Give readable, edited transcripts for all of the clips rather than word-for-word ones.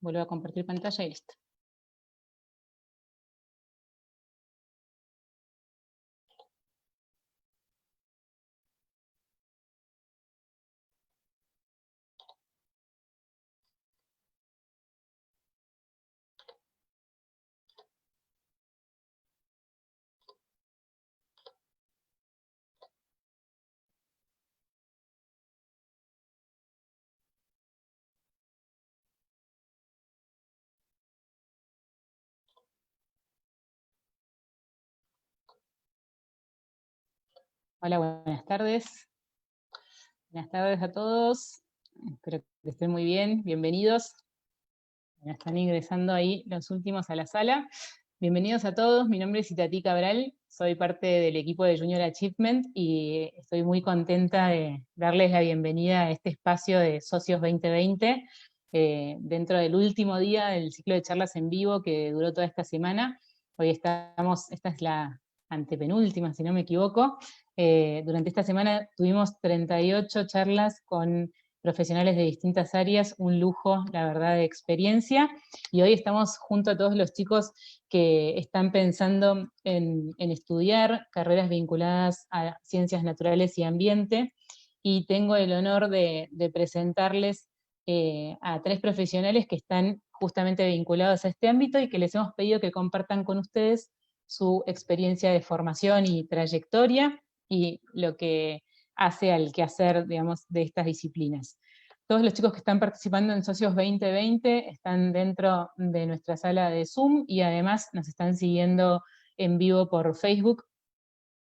vuelvo a compartir pantalla y listo. Hola, buenas tardes. Buenas tardes a todos. Espero que estén muy bien. Bienvenidos. Ya están ingresando ahí los últimos a la sala. Bienvenidos a todos. Mi nombre es Itatí Cabral. Soy parte del equipo de Junior Achievement y estoy muy contenta de darles la bienvenida a este espacio de Socios 2020, dentro del último día del ciclo de charlas en vivo que duró toda esta semana. Hoy esta es la antepenúltima, si no me equivoco. Durante esta semana tuvimos 38 charlas con profesionales de distintas áreas, un lujo, la verdad, de experiencia, y hoy estamos junto a todos los chicos que están pensando en estudiar carreras vinculadas a ciencias naturales y ambiente, y tengo el honor de presentarles a 3 profesionales que están justamente vinculados a este ámbito y que les hemos pedido que compartan con ustedes su experiencia de formación y trayectoria, y lo que hace al quehacer, digamos, de estas disciplinas. Todos los chicos que están participando en Socios 2020 están dentro de nuestra sala de Zoom y además nos están siguiendo en vivo por Facebook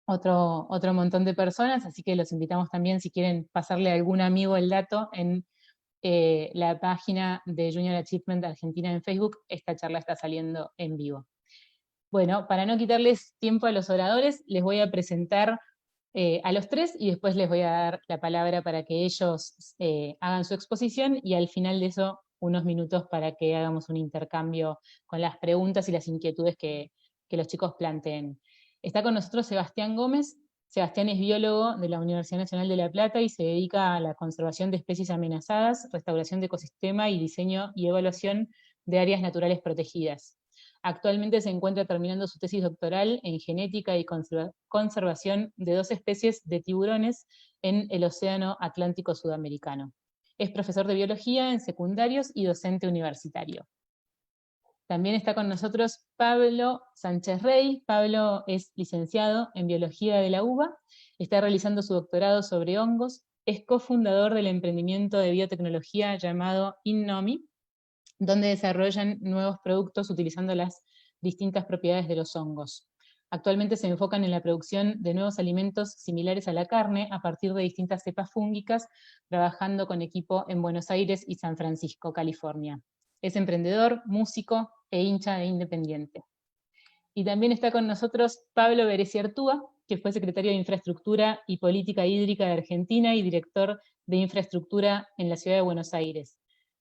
otro montón de personas, así que los invitamos también, si quieren pasarle a algún amigo el dato, en la página de Junior Achievement Argentina en Facebook, esta charla está saliendo en vivo. Bueno, para no quitarles tiempo a los oradores, les voy a presentar a los 3 y después les voy a dar la palabra para que ellos hagan su exposición, y al final de eso unos minutos para que hagamos un intercambio con las preguntas y las inquietudes que los chicos planteen. Está con nosotros Sebastián Gómez. Sebastián es biólogo de la Universidad Nacional de La Plata y se dedica a la conservación de especies amenazadas, restauración de ecosistema y diseño y evaluación de áreas naturales protegidas. Actualmente se encuentra terminando su tesis doctoral en genética y conservación de 2 especies de tiburones en el Océano Atlántico Sudamericano. Es profesor de biología en secundarios y docente universitario. También está con nosotros Pablo Sánchez Rey. Pablo es licenciado en biología de la UBA, está realizando su doctorado sobre hongos, es cofundador del emprendimiento de biotecnología llamado Innomi, donde desarrollan nuevos productos utilizando las distintas propiedades de los hongos. Actualmente se enfocan en la producción de nuevos alimentos similares a la carne a partir de distintas cepas fúngicas, trabajando con equipo en Buenos Aires y San Francisco, California. Es emprendedor, músico e hincha de Independiente. Y también está con nosotros Pablo Beressi Artúa, que fue secretario de Infraestructura y Política Hídrica de Argentina y director de Infraestructura en la Ciudad de Buenos Aires.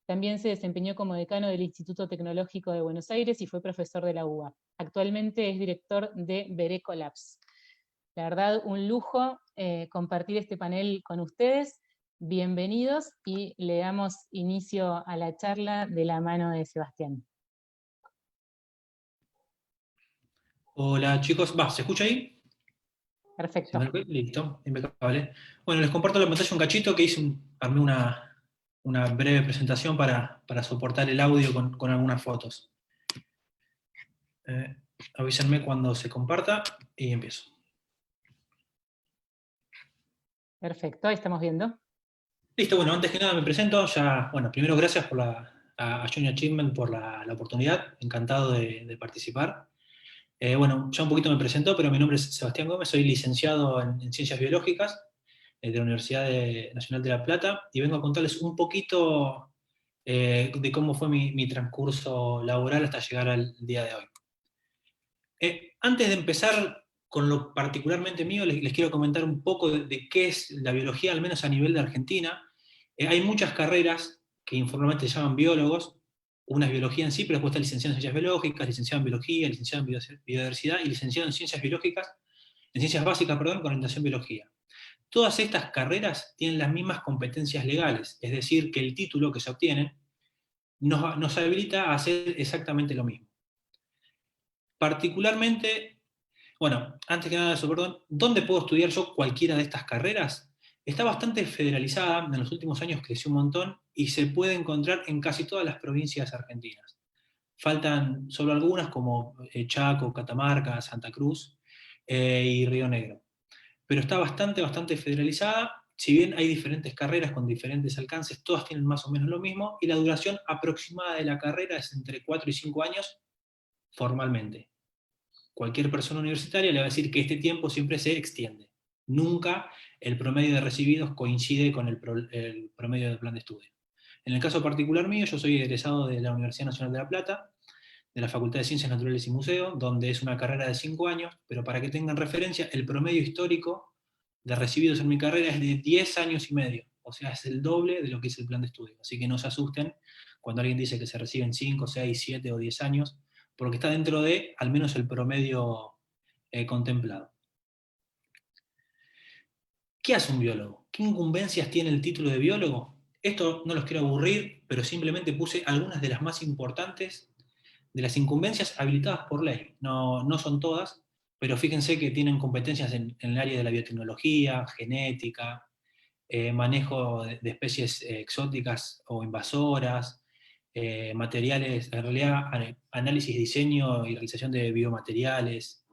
También se desempeñó como decano del Instituto Tecnológico de Buenos Aires y fue profesor de la UBA. Actualmente es director de Bereco Labs. La verdad, un lujo compartir este panel con ustedes. Bienvenidos y le damos inicio a la charla de la mano de Sebastián. Hola chicos, ¿se escucha ahí? Perfecto. Listo, impecable. Bueno, les comparto la pantalla un cachito que armé una breve presentación para soportar el audio con algunas fotos. Avísenme cuando se comparta y empiezo. Perfecto, ahí estamos viendo. Listo, bueno, antes que nada me presento. Bueno, primero gracias a Junior Achievement por la oportunidad, encantado de participar. Bueno, ya un poquito me presentó, pero mi nombre es Sebastián Gómez, soy licenciado en Ciencias Biológicas de la Universidad Nacional de La Plata, y vengo a contarles un poquito de cómo fue mi transcurso laboral hasta llegar al día de hoy. Antes de empezar con lo particularmente mío, les quiero comentar un poco de qué es la biología, al menos a nivel de Argentina. Hay muchas carreras que informalmente se llaman biólogos. Una es biología en sí, pero después está licenciado en ciencias biológicas, licenciado en biología, licenciado en biodiversidad y licenciado en ciencias biológicas, en ciencias básicas, perdón, con orientación biología. Todas estas carreras tienen las mismas competencias legales, es decir, que el título que se obtiene nos habilita a hacer exactamente lo mismo. Particularmente, bueno, antes que nada de eso, perdón, ¿dónde puedo estudiar yo cualquiera de estas carreras? Está bastante federalizada, en los últimos años creció un montón y se puede encontrar en casi todas las provincias argentinas. Faltan solo algunas como Chaco, Catamarca, Santa Cruz y Río Negro. Pero está bastante federalizada. Si bien hay diferentes carreras con diferentes alcances, todas tienen más o menos lo mismo, y la duración aproximada de la carrera es entre 4 y 5 años formalmente. Cualquier persona universitaria le va a decir que este tiempo siempre se extiende. Nunca el promedio de recibidos coincide con el promedio del plan de estudio. En el caso particular mío, yo soy egresado de la Universidad Nacional de La Plata, de la Facultad de Ciencias Naturales y Museo, donde es una carrera de 5 años, pero para que tengan referencia, el promedio histórico de recibidos en mi carrera es de 10 años y medio, o sea, es el doble de lo que es el plan de estudio. Así que no se asusten cuando alguien dice que se reciben 5, 6, 7 o 10 años, porque está dentro de al menos el promedio contemplado. ¿Qué hace un biólogo? ¿Qué incumbencias tiene el título de biólogo? Esto no los quiero aburrir, pero simplemente puse algunas de las más importantes de las incumbencias habilitadas por ley. No son todas, pero fíjense que tienen competencias en el área de la biotecnología, genética, manejo de especies exóticas o invasoras, materiales, en realidad análisis, diseño y realización de biomateriales,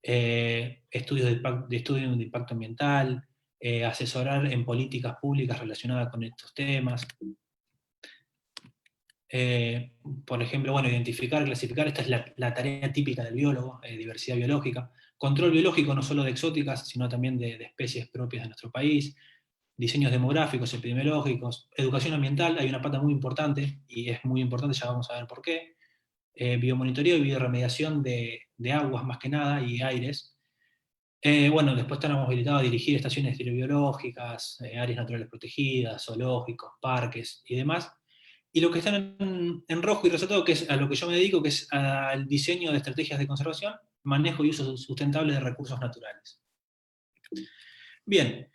estudios estudio de impacto ambiental, asesorar en políticas públicas relacionadas con estos temas. Por ejemplo, bueno, identificar, clasificar, esta es la tarea típica del biólogo, diversidad biológica, control biológico no solo de exóticas, sino también de especies propias de nuestro país, diseños demográficos, epidemiológicos, educación ambiental, hay una pata muy importante, y es muy importante, ya vamos a ver por qué, biomonitoreo y bioremediación de aguas más que nada, y aires. Bueno, después estamos habilitados a dirigir estaciones hidrobiológicas, áreas naturales protegidas, zoológicos, parques y demás. Y lo que está en rojo y resaltado, que es a lo que yo me dedico, que es al diseño de estrategias de conservación, manejo y uso sustentable de recursos naturales. Bien,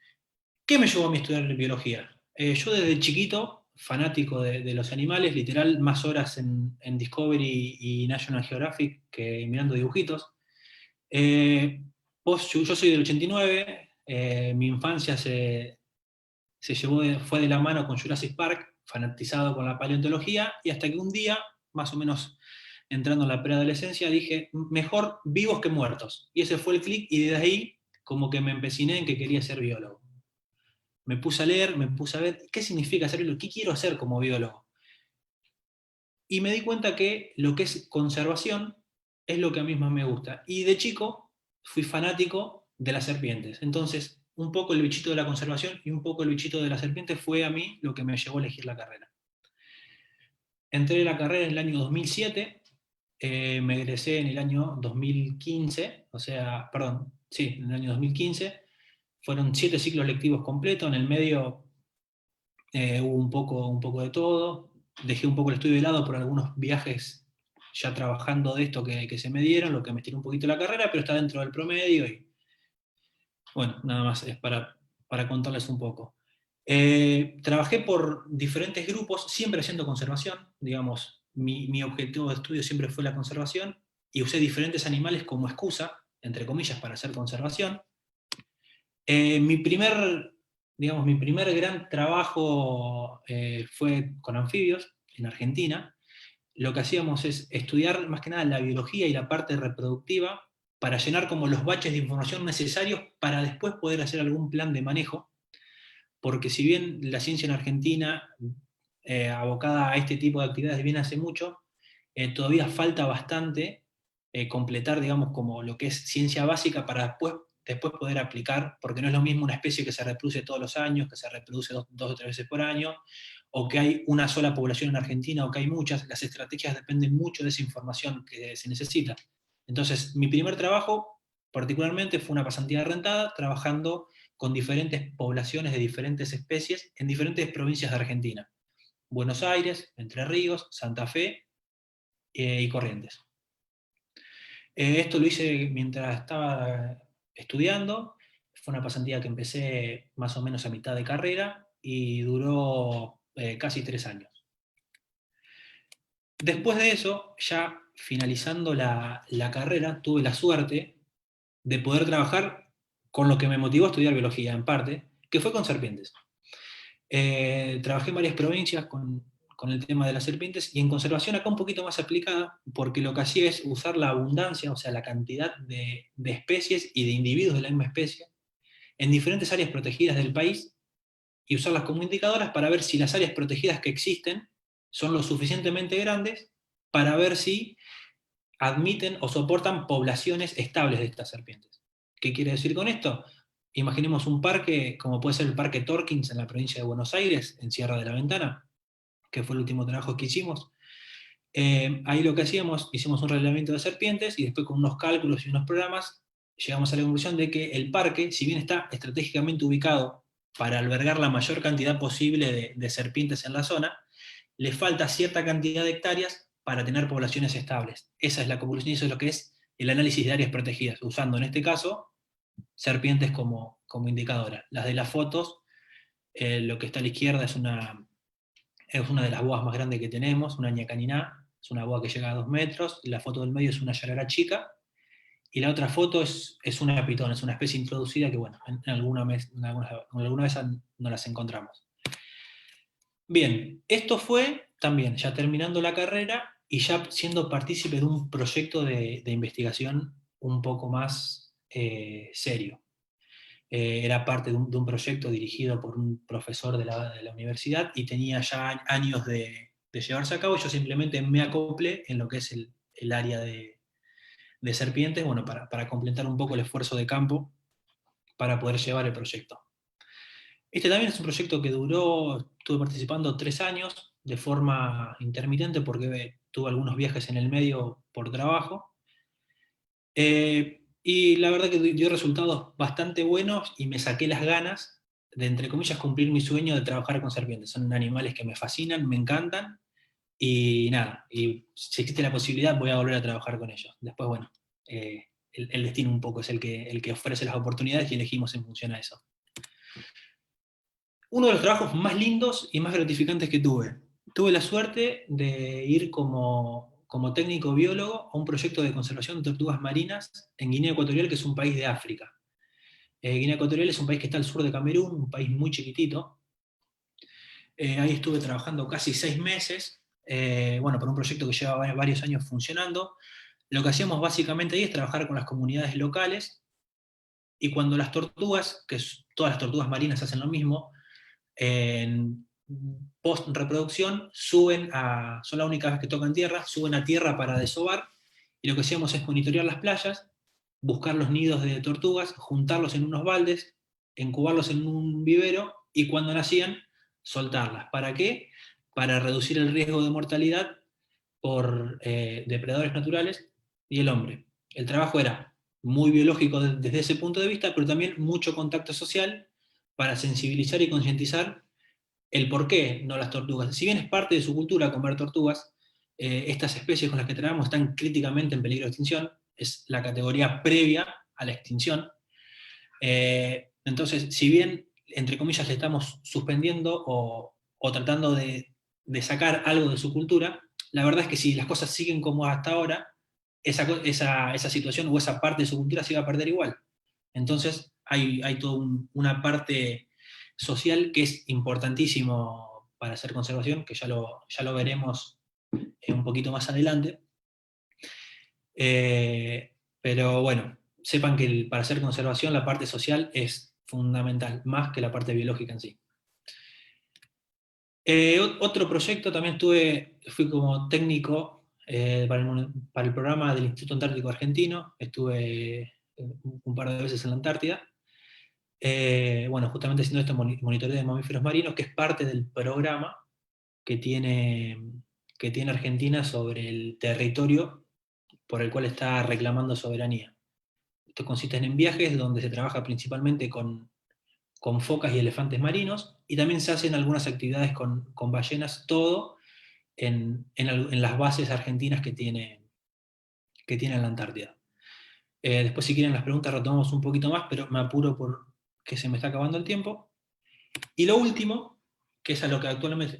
¿qué me llevó a mí a estudiar biología? Yo desde chiquito, fanático de los animales, literal, más horas en Discovery y National Geographic que mirando dibujitos. Eh, yo soy del 89, mi infancia se llevó fue de la mano con Jurassic Park, fanatizado con la paleontología, y hasta que un día, más o menos entrando en la preadolescencia, dije, mejor vivos que muertos. Y ese fue el clic, y desde ahí como que me empeciné en que quería ser biólogo. Me puse a leer, me puse a ver qué significa ser biólogo, qué quiero hacer como biólogo. Y me di cuenta que lo que es conservación es lo que a mí más me gusta. Y de chico fui fanático de las serpientes. Entonces, un poco el bichito de la conservación y un poco el bichito de las serpientes fue a mí lo que me llevó a elegir la carrera. Entré en la carrera en el año 2007, me egresé en el año 2015, o sea, perdón, sí, en el año 2015. Fueron 7 ciclos lectivos completos, en el medio hubo un poco de todo. Dejé un poco el estudio de lado por algunos viajes ya trabajando de esto que se me dieron, lo que me estiró un poquito la carrera, pero está dentro del promedio y bueno, nada más es para contarles un poco. Trabajé por diferentes grupos, siempre haciendo conservación, digamos, mi objetivo de estudio siempre fue la conservación, y usé diferentes animales como excusa, entre comillas, para hacer conservación. Mi primer, digamos, mi primer gran trabajo fue con anfibios en Argentina. Lo que hacíamos es estudiar más que nada la biología y la parte reproductiva para llenar como los baches de información necesarios para después poder hacer algún plan de manejo, porque si bien la ciencia en Argentina, abocada a este tipo de actividades viene hace mucho, todavía falta bastante completar, digamos, como lo que es ciencia básica para después poder aplicar, porque no es lo mismo una especie que se reproduce todos los años, que se reproduce dos o tres veces por año, o que hay una sola población en Argentina, o que hay muchas. Las estrategias dependen mucho de esa información que se necesita. Entonces, mi primer trabajo, particularmente, fue una pasantía rentada, trabajando con diferentes poblaciones de diferentes especies en diferentes provincias de Argentina. Buenos Aires, Entre Ríos, Santa Fe y Corrientes. Esto lo hice mientras estaba estudiando, fue una pasantía que empecé más o menos a mitad de carrera y duró casi 3 años. Después de eso, ya finalizando la carrera, tuve la suerte de poder trabajar con lo que me motivó a estudiar biología, en parte, que fue con serpientes. Trabajé en varias provincias con el tema de las serpientes, y en conservación acá un poquito más aplicada, porque lo que hacía es usar la abundancia, o sea, la cantidad de especies y de individuos de la misma especie, en diferentes áreas protegidas del país, y usarlas como indicadoras para ver si las áreas protegidas que existen son lo suficientemente grandes para ver si admiten o soportan poblaciones estables de estas serpientes. ¿Qué quiere decir con esto? Imaginemos un parque, como puede ser el Parque Torkins en la provincia de Buenos Aires, en Sierra de la Ventana, que fue el último trabajo que hicimos. Ahí lo que hacíamos, hicimos un relevamiento de serpientes, y después con unos cálculos y unos programas llegamos a la conclusión de que el parque, si bien está estratégicamente ubicado para albergar la mayor cantidad posible de serpientes en la zona, le falta cierta cantidad de hectáreas para tener poblaciones estables. Esa es la conclusión, y eso es lo que es el análisis de áreas protegidas, usando en este caso serpientes como indicadora. Las de las fotos, lo que está a la izquierda es una de las boas más grandes que tenemos, una ñacaniná, es una boa que llega a 2 metros, y la foto del medio es una yarará chica, y la otra foto es una pitón, es una especie introducida que, bueno, alguna vez no las encontramos. Bien, esto fue también ya terminando la carrera y ya siendo partícipe de un proyecto de investigación un poco más serio. Era parte de un proyecto dirigido por un profesor de la universidad, y tenía ya años de llevarse a cabo, y yo simplemente me acoplé en lo que es el área de serpientes, bueno, para completar un poco el esfuerzo de campo para poder llevar el proyecto. Este también es un proyecto que duró, estuve participando 3 años de forma intermitente, porque tuve algunos viajes en el medio por trabajo. Y la verdad que dio resultados bastante buenos, y me saqué las ganas de, entre comillas, cumplir mi sueño de trabajar con serpientes. Son animales que me fascinan, me encantan, y nada, y si existe la posibilidad voy a volver a trabajar con ellos. Después, bueno, el destino un poco es el que ofrece las oportunidades, y elegimos en función a eso. Uno de los trabajos más lindos y más gratificantes que tuve. Tuve la suerte de ir como técnico biólogo a un proyecto de conservación de tortugas marinas en Guinea Ecuatorial, que es un país de África. Guinea Ecuatorial es un país que está al sur de Camerún, un país muy chiquitito. Ahí estuve trabajando casi 6 meses, bueno, por un proyecto que lleva varios años funcionando. Lo que hacíamos básicamente ahí es trabajar con las comunidades locales, y cuando las tortugas, todas las tortugas marinas hacen lo mismo, en post-reproducción son la única vez que tocan tierra, suben a tierra para desovar, y lo que hacíamos es monitorear las playas, buscar los nidos de tortugas, juntarlos en unos baldes, incubarlos en un vivero, y cuando nacían, soltarlas. ¿Para qué? Para reducir el riesgo de mortalidad por depredadores naturales y el hombre. El trabajo era muy biológico desde ese punto de vista, pero también mucho contacto social para sensibilizar y concientizar el por qué no las tortugas. Si bien es parte de su cultura comer tortugas, estas especies con las que tratamos están críticamente en peligro de extinción, es la categoría previa a la extinción. Entonces, si bien, entre comillas, le estamos suspendiendo o tratando de sacar algo de su cultura, la verdad es que si las cosas siguen como hasta ahora, esa situación o esa parte de su cultura se va a perder igual. Entonces, hay toda una parte social que es importantísimo para hacer conservación, que ya lo veremos un poquito más adelante. Pero bueno, sepan que para hacer conservación la parte social es fundamental, más que la parte biológica en sí. Otro proyecto también fui como técnico para el programa del Instituto Antártico Argentino. Estuve un par de veces en la Antártida. Bueno, justamente haciendo este monitoreo de mamíferos marinos, que es parte del programa que tiene Argentina sobre el territorio por el cual está reclamando soberanía. Esto consiste en viajes donde se trabaja principalmente con focas y elefantes marinos, y también se hacen algunas actividades con ballenas, todo en las bases argentinas que tiene la Antártida. Después, si quieren las preguntas, retomamos un poquito más, pero me apuro porque se me está acabando el tiempo. Y lo último, que es a lo que actualmente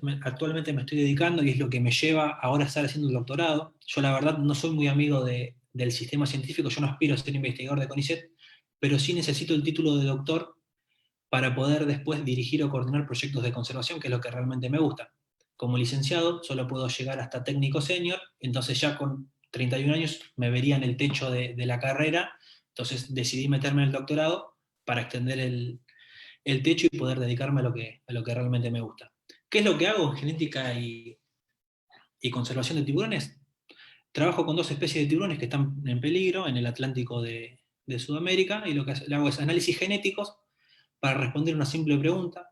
me estoy dedicando y es lo que me lleva ahora a estar haciendo el doctorado. Yo la verdad no soy muy amigo del sistema científico, yo no aspiro a ser investigador de CONICET, pero sí necesito el título de doctor para poder después dirigir o coordinar proyectos de conservación, que es lo que realmente me gusta. Como licenciado solo puedo llegar hasta técnico senior, entonces ya con 31 años me vería en el techo de la carrera, entonces decidí meterme en el doctorado para extender el techo y poder dedicarme a lo que realmente me gusta. ¿Qué es lo que hago en genética y conservación de tiburones? Trabajo con dos especies de tiburones que están en peligro en el Atlántico de Sudamérica, y lo que hago es análisis genéticos para responder una simple pregunta.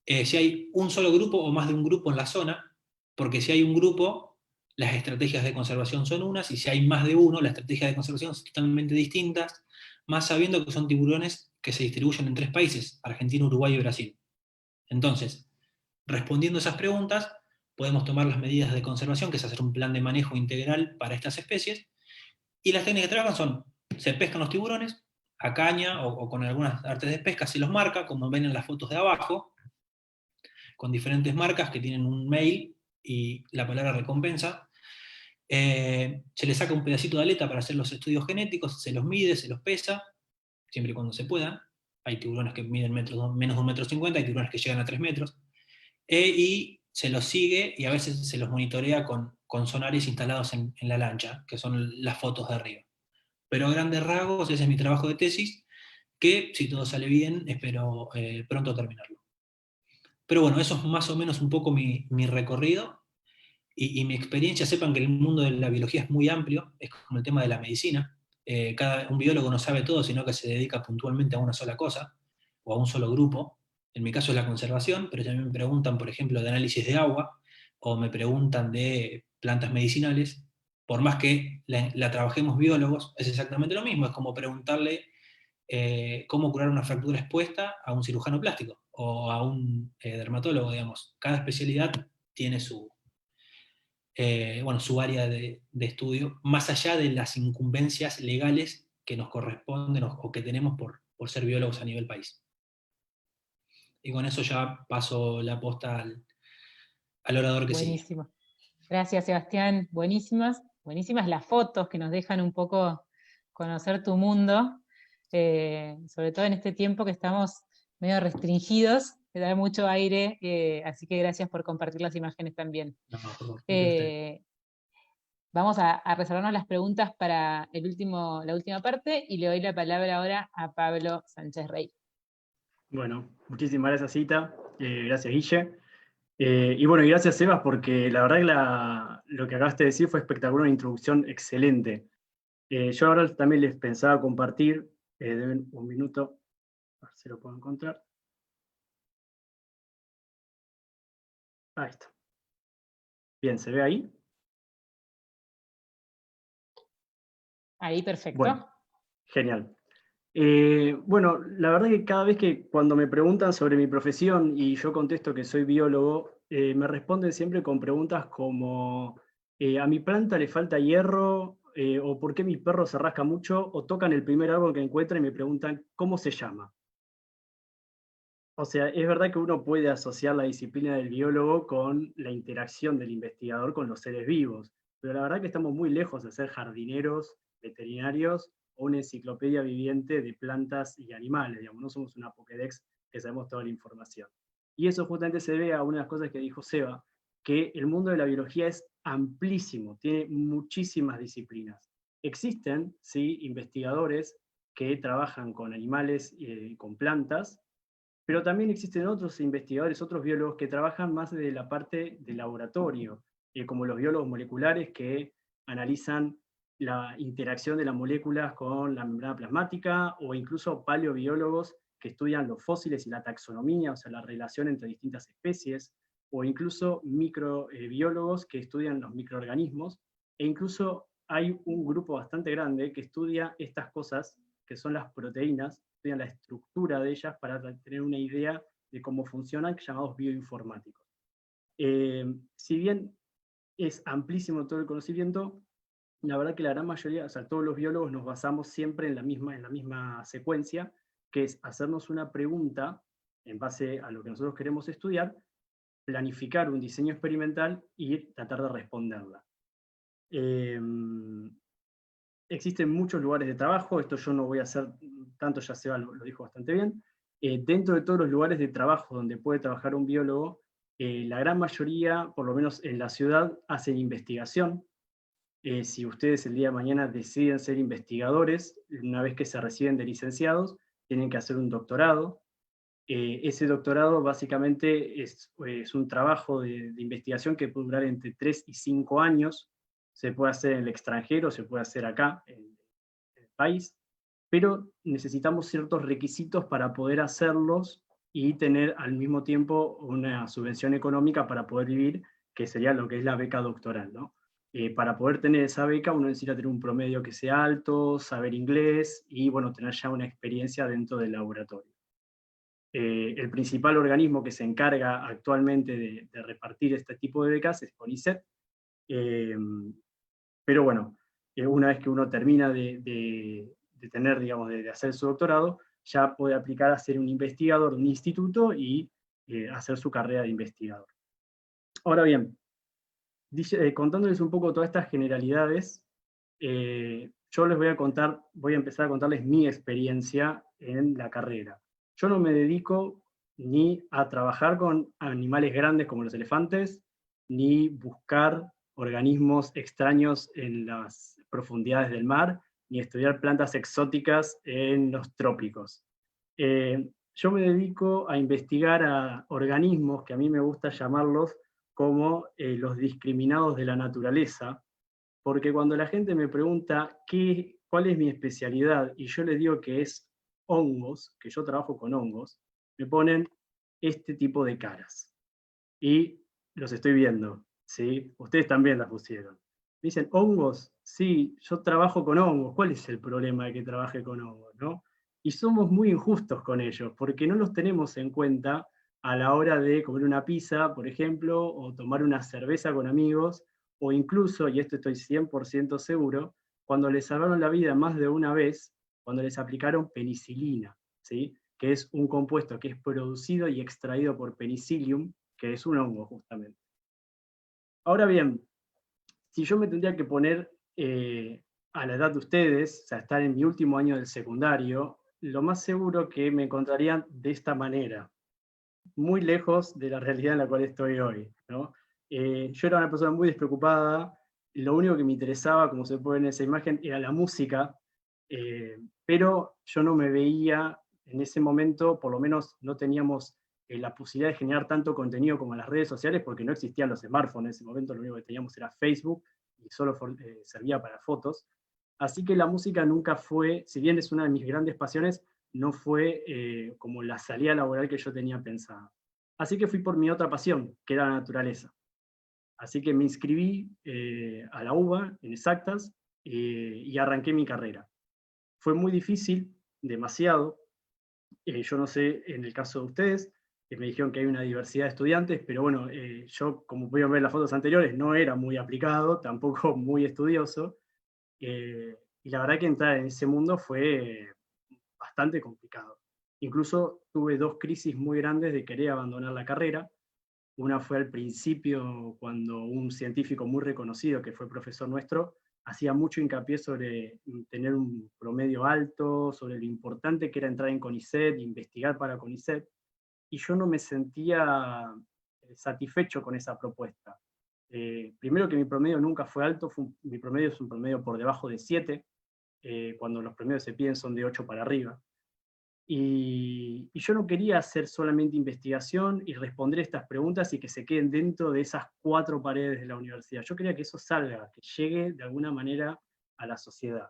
Si hay un solo grupo o más de un grupo en la zona, porque si hay un grupo, las estrategias de conservación son unas, y si hay más de uno, las estrategias de conservación son totalmente distintas, más sabiendo que son tiburones que se distribuyen en 3 países, Argentina, Uruguay y Brasil. Entonces, respondiendo a esas preguntas, podemos tomar las medidas de conservación, que es hacer un plan de manejo integral para estas especies, y las técnicas que trabajan son, se pescan los tiburones, a caña o con algunas artes de pesca, se los marca, como ven en las fotos de abajo, con diferentes marcas que tienen un mail y la palabra recompensa. Se le saca un pedacito de aleta para hacer los estudios genéticos, se los mide, se los pesa, siempre y cuando se pueda. Hay tiburones que miden menos de 1,50 m, hay tiburones que llegan a 3 metros. Y se los sigue y a veces se los monitorea con sonares instalados en la lancha, que son las fotos de arriba. Pero a grandes rasgos, ese es mi trabajo de tesis, que si todo sale bien, espero pronto terminarlo. Pero bueno, eso es más o menos un poco mi recorrido y mi experiencia. Sepan que el mundo de la biología es muy amplio, es como el tema de la medicina. Un biólogo no sabe todo, sino que se dedica puntualmente a una sola cosa, o a un solo grupo. En mi caso es la conservación, pero también me preguntan, por ejemplo, de análisis de agua, o me preguntan de plantas medicinales. Por más que la trabajemos biólogos, es exactamente lo mismo, es como preguntarle cómo curar una fractura expuesta a un cirujano plástico o a un dermatólogo, digamos. Cada especialidad tiene su área de estudio, más allá de las incumbencias legales que nos corresponden o que tenemos por ser biólogos a nivel país. Y con eso ya paso la posta al orador que sigue. Buenísimo. Gracias, Sebastián. Buenísimas, buenísimas las fotos que nos dejan un poco conocer tu mundo, sobre todo en este tiempo que estamos medio restringidos, que da mucho aire, así que gracias por compartir las imágenes también. No, por favor, Vamos a reservarnos las preguntas para la última parte y le doy la palabra ahora a Pablo Sánchez Rey. Bueno, muchísimas gracias, Cita. Gracias, Guille. Y bueno, y gracias, Sebas, porque la verdad que lo que acabaste de decir fue espectacular, una introducción excelente. Yo ahora también les pensaba compartir, deben un minuto, a ver si lo puedo encontrar. Ahí está. Bien, ¿se ve ahí? Ahí, perfecto. Bueno, genial. Bueno, la verdad que cada vez que cuando me preguntan sobre mi profesión y yo contesto que soy biólogo, me responden siempre con preguntas como ¿a mi planta le falta hierro? ¿O por qué mi perro se rasca mucho? O tocan el primer árbol que encuentran y me preguntan ¿cómo se llama? O sea, es verdad que uno puede asociar la disciplina del biólogo con la interacción del investigador con los seres vivos, pero la verdad que estamos muy lejos de ser jardineros, veterinarios o una enciclopedia viviente de plantas y animales, digamos, no somos una Pokédex que sabemos toda la información. Y eso justamente se debe a una de las cosas que dijo Seba, que el mundo de la biología es amplísimo, tiene muchísimas disciplinas. Existen, sí, investigadores que trabajan con animales y con plantas, pero también existen otros investigadores, otros biólogos que trabajan más desde la parte de laboratorio, como los biólogos moleculares que analizan la interacción de las moléculas con la membrana plasmática, o incluso paleobiólogos que estudian los fósiles y la taxonomía, o sea, la relación entre distintas especies, o incluso microbiólogos que estudian los microorganismos, e incluso hay un grupo bastante grande que estudia estas cosas, que son las proteínas, estudian la estructura de ellas para tener una idea de cómo funcionan, llamados bioinformáticos. Si bien es amplísimo todo el conocimiento, la verdad que la gran mayoría, o sea, todos los biólogos nos basamos siempre en la misma secuencia, que es hacernos una pregunta en base a lo que nosotros queremos estudiar, planificar un diseño experimental y tratar de responderla. Existen muchos lugares de trabajo, esto yo no voy a hacer tanto, ya Seba lo dijo bastante bien. Dentro de todos los lugares de trabajo donde puede trabajar un biólogo, la gran mayoría, por lo menos en la ciudad, hacen investigación. Si ustedes el día de mañana deciden ser investigadores, una vez que se reciben de licenciados, tienen que hacer un doctorado. Ese doctorado básicamente es un trabajo de investigación que puede durar entre 3 y 5 años. Se puede hacer en el extranjero, se puede hacer acá, en el país, pero necesitamos ciertos requisitos para poder hacerlos y tener al mismo tiempo una subvención económica para poder vivir, que sería lo que es la beca doctoral, ¿no? Para poder tener esa beca uno necesita tener un promedio que sea alto, saber inglés y bueno, tener ya una experiencia dentro del laboratorio. El principal organismo que se encarga actualmente de repartir este tipo de becas es CONICET, pero bueno, una vez que uno termina de tener, digamos, de hacer su doctorado, ya puede aplicar a ser un investigador de un instituto y hacer su carrera de investigador. Ahora bien, contándoles un poco todas estas generalidades, yo les voy a empezar a contarles mi experiencia en la carrera. Yo no me dedico ni a trabajar con animales grandes como los elefantes, ni buscar organismos extraños en las profundidades del mar, ni estudiar plantas exóticas en los trópicos. Yo me dedico a investigar a organismos que a mí me gusta llamarlos como los discriminados de la naturaleza, porque cuando la gente me pregunta cuál es mi especialidad, y yo les digo que es hongos, que yo trabajo con hongos, me ponen este tipo de caras. Y los estoy viendo, ¿sí? Ustedes también las pusieron. Me dicen, ¿hongos? Sí, yo trabajo con hongos. ¿Cuál es el problema de que trabaje con hongos, no? Y somos muy injustos con ellos, porque no los tenemos en cuenta a la hora de comer una pizza, por ejemplo, o tomar una cerveza con amigos, o incluso, y esto estoy 100% seguro, cuando les salvaron la vida más de una vez, cuando les aplicaron penicilina, ¿sí? Que es un compuesto que es producido y extraído por Penicillium, que es un hongo justamente. Ahora bien, si yo me tendría que poner a la edad de ustedes, o sea, estar en mi último año del secundario, lo más seguro que me encontrarían de esta manera, muy lejos de la realidad en la cual estoy hoy, ¿no? Yo era una persona muy despreocupada, lo único que me interesaba, como se puede ver en esa imagen, era la música, pero yo no me veía, en ese momento, por lo menos no teníamos la posibilidad de generar tanto contenido como en las redes sociales, porque no existían los smartphones en ese momento, lo único que teníamos era Facebook, y solo servía para fotos. Así que la música nunca fue, si bien es una de mis grandes pasiones, no fue como la salida laboral que yo tenía pensada. Así que fui por mi otra pasión, que era la naturaleza. Así que me inscribí a la UBA en Exactas y arranqué mi carrera. Fue muy difícil, demasiado. Yo no sé, en el caso de ustedes, me dijeron que hay una diversidad de estudiantes, pero bueno, yo, como pudieron ver en las fotos anteriores, no era muy aplicado, tampoco muy estudioso. Y la verdad que entrar en ese mundo fue bastante complicado. Incluso tuve dos crisis muy grandes de querer abandonar la carrera. Una fue al principio, cuando un científico muy reconocido, que fue profesor nuestro, hacía mucho hincapié sobre tener un promedio alto, sobre lo importante que era entrar en CONICET, investigar para CONICET, y yo no me sentía satisfecho con esa propuesta. Primero que mi promedio nunca fue alto, mi promedio es un promedio por debajo de 7, cuando los promedios se piden son de 8 para arriba. Y yo no quería hacer solamente investigación y responder estas preguntas y que se queden dentro de esas 4 paredes de la universidad. Yo quería que eso salga, que llegue de alguna manera a la sociedad.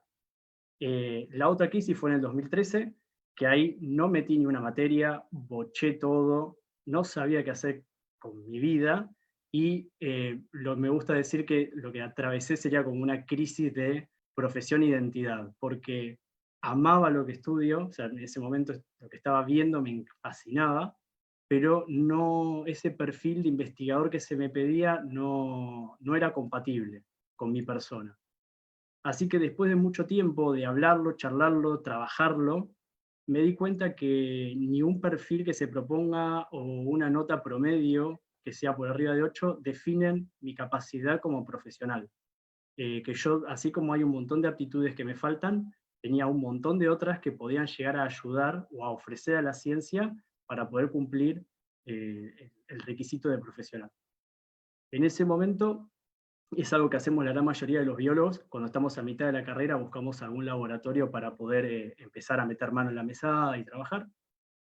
La otra crisis fue en el 2013, que ahí no metí ni una materia, boché todo, no sabía qué hacer con mi vida, y me gusta decir que lo que atravesé sería como una crisis de profesión e identidad, porque amaba lo que estudio, o sea, en ese momento lo que estaba viendo me fascinaba, pero no, ese perfil de investigador que se me pedía no era compatible con mi persona. Así que después de mucho tiempo de hablarlo, charlarlo, trabajarlo, me di cuenta que ni un perfil que se proponga o una nota promedio que sea por arriba de 8, definen mi capacidad como profesional. Que yo, así como hay un montón de aptitudes que me faltan, tenía un montón de otras que podían llegar a ayudar o a ofrecer a la ciencia para poder cumplir el requisito de profesional. En ese momento, es algo que hacemos la gran mayoría de los biólogos, cuando estamos a mitad de la carrera buscamos algún laboratorio para poder empezar a meter mano en la mesada y trabajar.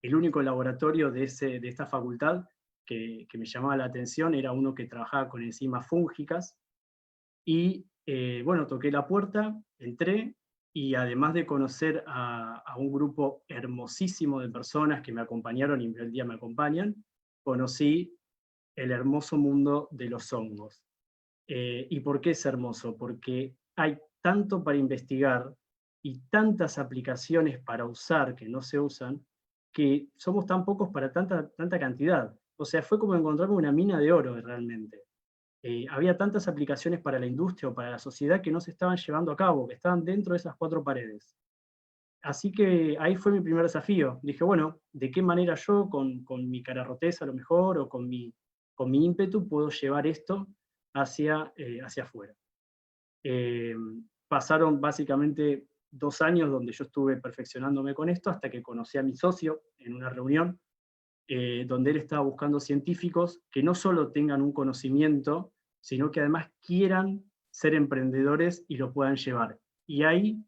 El único laboratorio de esta facultad que me llamaba la atención era uno que trabajaba con enzimas fúngicas, y bueno, toqué la puerta, entré, y además de conocer a un grupo hermosísimo de personas que me acompañaron y el día me acompañan, conocí el hermoso mundo de los hongos. ¿Y por qué es hermoso? Porque hay tanto para investigar y tantas aplicaciones para usar que no se usan, que somos tan pocos para tanta cantidad. O sea, fue como encontrarme una mina de oro realmente. Había tantas aplicaciones para la industria o para la sociedad que no se estaban llevando a cabo, que estaban dentro de esas 4 paredes. Así que ahí fue mi primer desafío. Dije, bueno, ¿de qué manera yo, con mi cararrotez a lo mejor, o con mi ímpetu, puedo llevar esto hacia afuera? Pasaron básicamente 2 años donde yo estuve perfeccionándome con esto, hasta que conocí a mi socio en una reunión, donde él estaba buscando científicos que no solo tengan un conocimiento, sino que además quieran ser emprendedores y lo puedan llevar. Y ahí,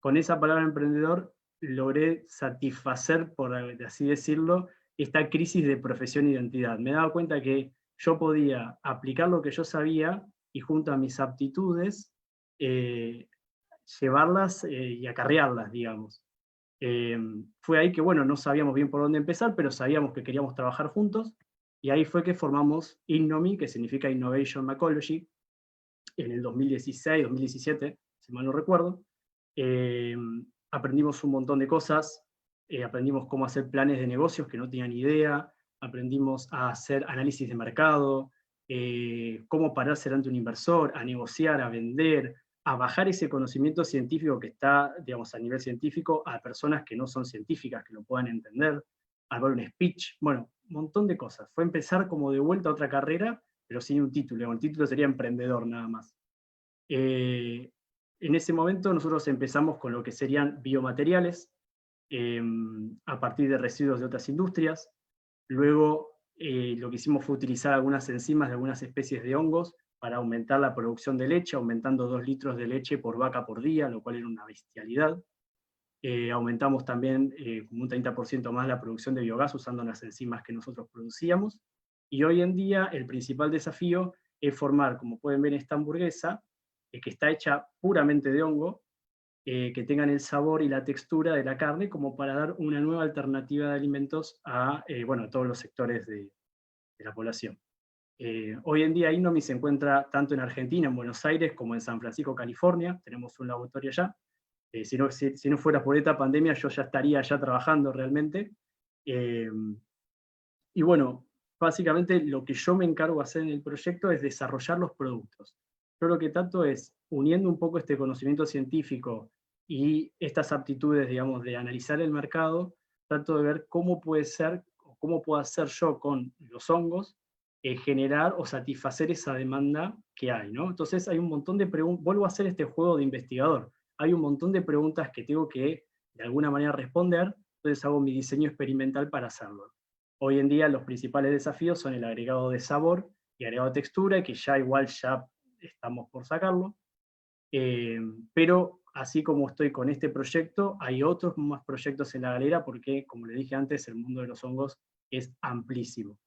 con esa palabra emprendedor, logré satisfacer, por así decirlo, esta crisis de profesión e identidad. Me daba cuenta que yo podía aplicar lo que yo sabía y junto a mis aptitudes, llevarlas y acarrearlas, digamos. Fue ahí que, bueno, no sabíamos bien por dónde empezar, pero sabíamos que queríamos trabajar juntos, y ahí fue que formamos Innomi, que significa Innovation Mycology, en el 2016, 2017, si mal no recuerdo. Aprendimos un montón de cosas, aprendimos cómo hacer planes de negocios que no tenían ni idea, aprendimos a hacer análisis de mercado, cómo pararse ante un inversor, a negociar, a vender, a bajar ese conocimiento científico que está, digamos, a nivel científico a personas que no son científicas, que lo puedan entender, a dar un speech, bueno, un montón de cosas. Fue empezar como de vuelta a otra carrera, pero sin un título. El título sería emprendedor nada más. En ese momento nosotros empezamos con lo que serían biomateriales, a partir de residuos de otras industrias. Luego lo que hicimos fue utilizar algunas enzimas de algunas especies de hongos para aumentar la producción de leche, aumentando 2 litros de leche por vaca por día, lo cual era una bestialidad. Aumentamos también como un 30% más la producción de biogás usando las enzimas que nosotros producíamos. Y hoy en día el principal desafío es formar, como pueden ver, esta hamburguesa, que está hecha puramente de hongo, que tengan el sabor y la textura de la carne, como para dar una nueva alternativa de alimentos a, bueno, a todos los sectores de la población. Hoy en día Innomi se encuentra tanto en Argentina, en Buenos Aires, como en San Francisco, California. Tenemos un laboratorio allá. Si no fuera por esta pandemia, yo ya estaría allá trabajando realmente. Y bueno, básicamente lo que yo me encargo de hacer en el proyecto es desarrollar los productos. Yo lo que trato es, uniendo un poco este conocimiento científico y estas aptitudes, digamos, de analizar el mercado, trato de ver cómo puede ser, o cómo puedo hacer yo con los hongos, generar o satisfacer esa demanda que hay, ¿no? Entonces hay un montón de preguntas, vuelvo a hacer este juego de investigador, hay un montón de preguntas que tengo que, de alguna manera, responder, entonces hago mi diseño experimental para hacerlo. Hoy en día los principales desafíos son el agregado de sabor y agregado de textura, que ya igual ya estamos por sacarlo, pero así como estoy con este proyecto, hay otros más proyectos en la galera, porque, como les dije antes, el mundo de los hongos es amplísimo.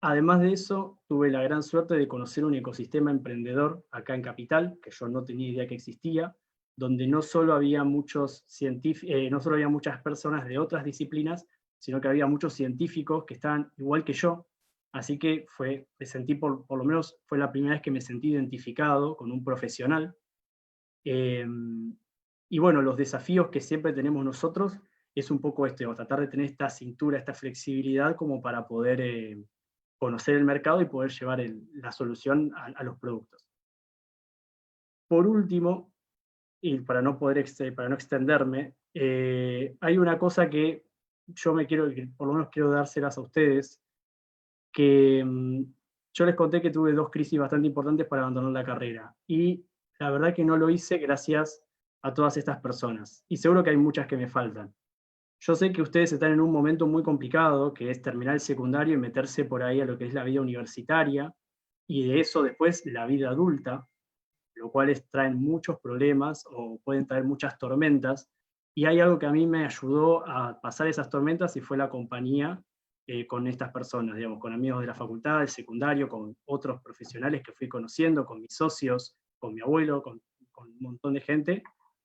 Además de eso, tuve la gran suerte de conocer un ecosistema emprendedor acá en Capital, que yo no tenía idea que existía, donde no solo había muchos no solo había muchas personas de otras disciplinas, sino que había muchos científicos que estaban igual que yo. Así que me sentí, por lo menos fue la primera vez que me sentí identificado con un profesional. Y bueno, los desafíos que siempre tenemos nosotros es un poco tratar de tener esta cintura, esta flexibilidad como para poder conocer el mercado y poder llevar la solución a los productos. Por último, y para no extenderme, hay una cosa que yo por lo menos quiero dárselas a ustedes, que yo les conté que tuve 2 crisis bastante importantes para abandonar la carrera, y la verdad que no lo hice gracias a todas estas personas, y seguro que hay muchas que me faltan. Yo sé que ustedes están en un momento muy complicado, que es terminar el secundario y meterse por ahí a lo que es la vida universitaria, y de eso después la vida adulta, lo cual traen muchos problemas o pueden traer muchas tormentas. Y hay algo que a mí me ayudó a pasar esas tormentas y fue la compañía con estas personas, digamos, con amigos de la facultad, del secundario, con otros profesionales que fui conociendo, con mis socios, con mi abuelo, con un montón de gente,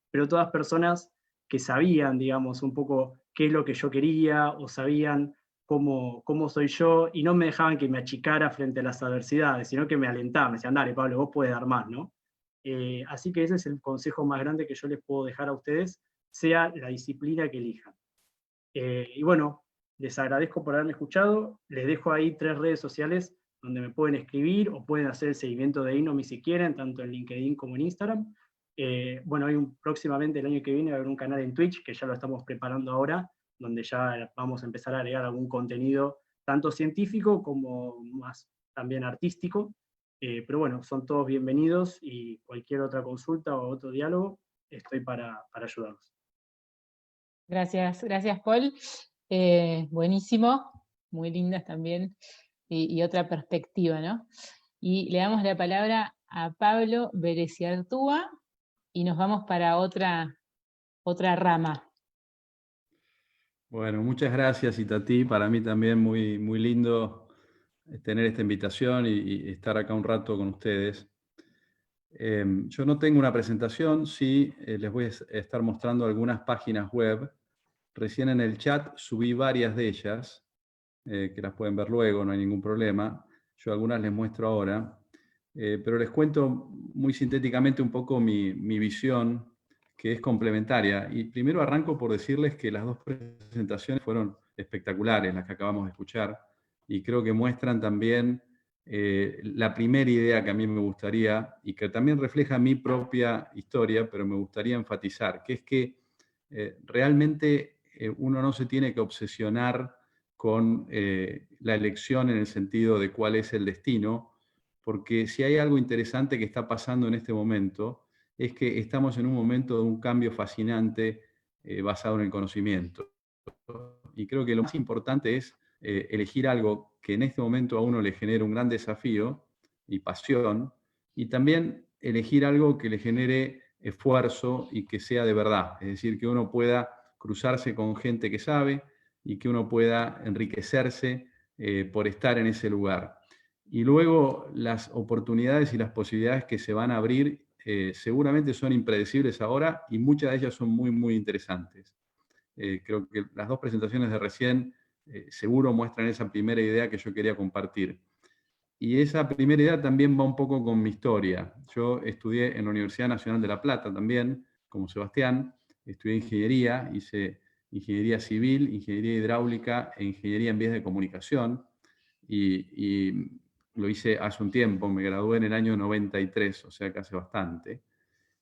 pero todas personas que sabían, digamos, un poco qué es lo que yo quería o sabían cómo soy yo y no me dejaban que me achicara frente a las adversidades, sino que me alentaban, me decían, dale, Pablo, vos podés dar más, ¿no? Así que ese es el consejo más grande que yo les puedo dejar a ustedes, sea la disciplina que elijan. Y bueno, les agradezco por haberme escuchado, les dejo ahí 3 redes sociales donde me pueden escribir o pueden hacer el seguimiento de INOMI si quieren, tanto en LinkedIn como en Instagram. Bueno, próximamente el año que viene va a haber un canal en Twitch, que ya lo estamos preparando ahora, donde ya vamos a empezar a agregar algún contenido, tanto científico como más también artístico. Pero bueno, son todos bienvenidos y cualquier otra consulta o otro diálogo, estoy para ayudarlos. Gracias, Paul. Buenísimo, muy lindas también, y otra perspectiva, ¿no? Y le damos la palabra a Pablo Bereciartúa y nos vamos para otra rama. Bueno, muchas gracias, Itatí. Para mí también muy, muy lindo tener esta invitación y estar acá un rato con ustedes. Yo no tengo una presentación, sí les voy a estar mostrando algunas páginas web. Recién en el chat subí varias de ellas, que las pueden ver luego, no hay ningún problema. Yo algunas les muestro ahora, pero les cuento muy sintéticamente un poco mi visión, que es complementaria. Y primero arranco por decirles que las 2 presentaciones fueron espectaculares, las que acabamos de escuchar, y creo que muestran también la primera idea que a mí me gustaría, y que también refleja mi propia historia, pero me gustaría enfatizar, que es que realmente uno no se tiene que obsesionar con la elección en el sentido de cuál es el destino, porque si hay algo interesante que está pasando en este momento, es que estamos en un momento de un cambio fascinante basado en el conocimiento. Y creo que lo más importante es elegir algo que en este momento a uno le genere un gran desafío y pasión, y también elegir algo que le genere esfuerzo y que sea de verdad, es decir, que uno pueda cruzarse con gente que sabe y que uno pueda enriquecerse por estar en ese lugar. Y luego las oportunidades y las posibilidades que se van a abrir seguramente son impredecibles ahora y muchas de ellas son muy, muy interesantes. Creo que las 2 presentaciones de recién seguro muestran esa primera idea que yo quería compartir. Y esa primera idea también va un poco con mi historia. Yo estudié en la Universidad Nacional de La Plata también, como Sebastián, estudié ingeniería, hice ingeniería civil, ingeniería hidráulica e ingeniería en vías de comunicación, y lo hice hace un tiempo, me gradué en el año 93, o sea que hace bastante.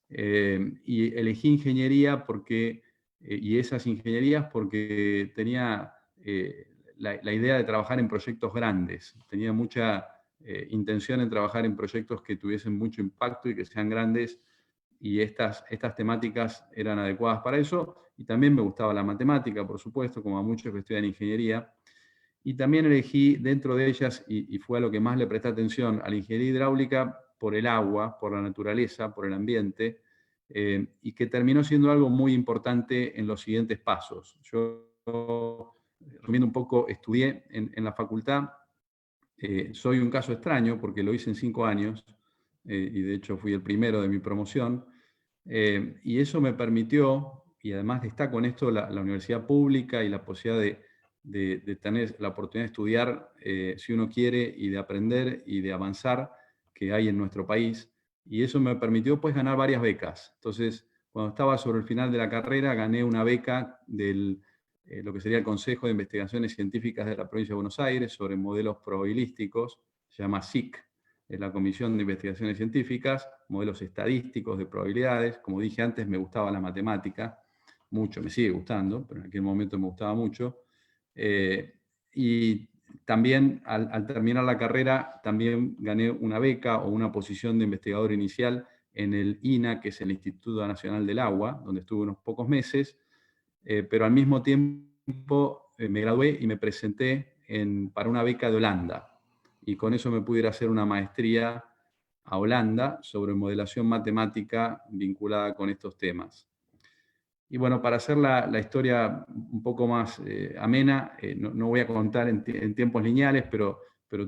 Y elegí ingeniería porque, y esas ingenierías porque tenía la idea de trabajar en proyectos grandes, tenía mucha intención en trabajar en proyectos que tuviesen mucho impacto y que sean grandes, y estas temáticas eran adecuadas para eso, y también me gustaba la matemática, por supuesto, como a muchos que estudian ingeniería, y también elegí dentro de ellas, y fue a lo que más le presté atención, a la ingeniería hidráulica por el agua, por la naturaleza, por el ambiente, y que terminó siendo algo muy importante en los siguientes pasos. Yo, resumiendo un poco, estudié en la facultad. Soy un caso extraño porque lo hice en 5 años, y de hecho fui el primero de mi promoción, y eso me permitió, y además destaco en esto la universidad pública y la posibilidad de tener la oportunidad de estudiar si uno quiere, y de aprender y de avanzar, que hay en nuestro país, y eso me permitió pues ganar varias becas. Entonces, cuando estaba sobre el final de la carrera, gané una beca del lo que sería el Consejo de Investigaciones Científicas de la Provincia de Buenos Aires sobre modelos probabilísticos, se llama SIC, es la Comisión de Investigaciones Científicas, modelos estadísticos de probabilidades. Como dije antes, me gustaba la matemática, mucho, me sigue gustando, pero en aquel momento me gustaba mucho. Y también al terminar la carrera, también gané una beca o una posición de investigador inicial en el INA, que es el Instituto Nacional del Agua, donde estuve unos pocos meses, pero al mismo tiempo me gradué y me presenté para una beca de Holanda. Y con eso me pude ir a hacer una maestría a Holanda sobre modelación matemática vinculada con estos temas. Y bueno, para hacer la historia un poco más amena, no voy a contar en tiempos lineales, pero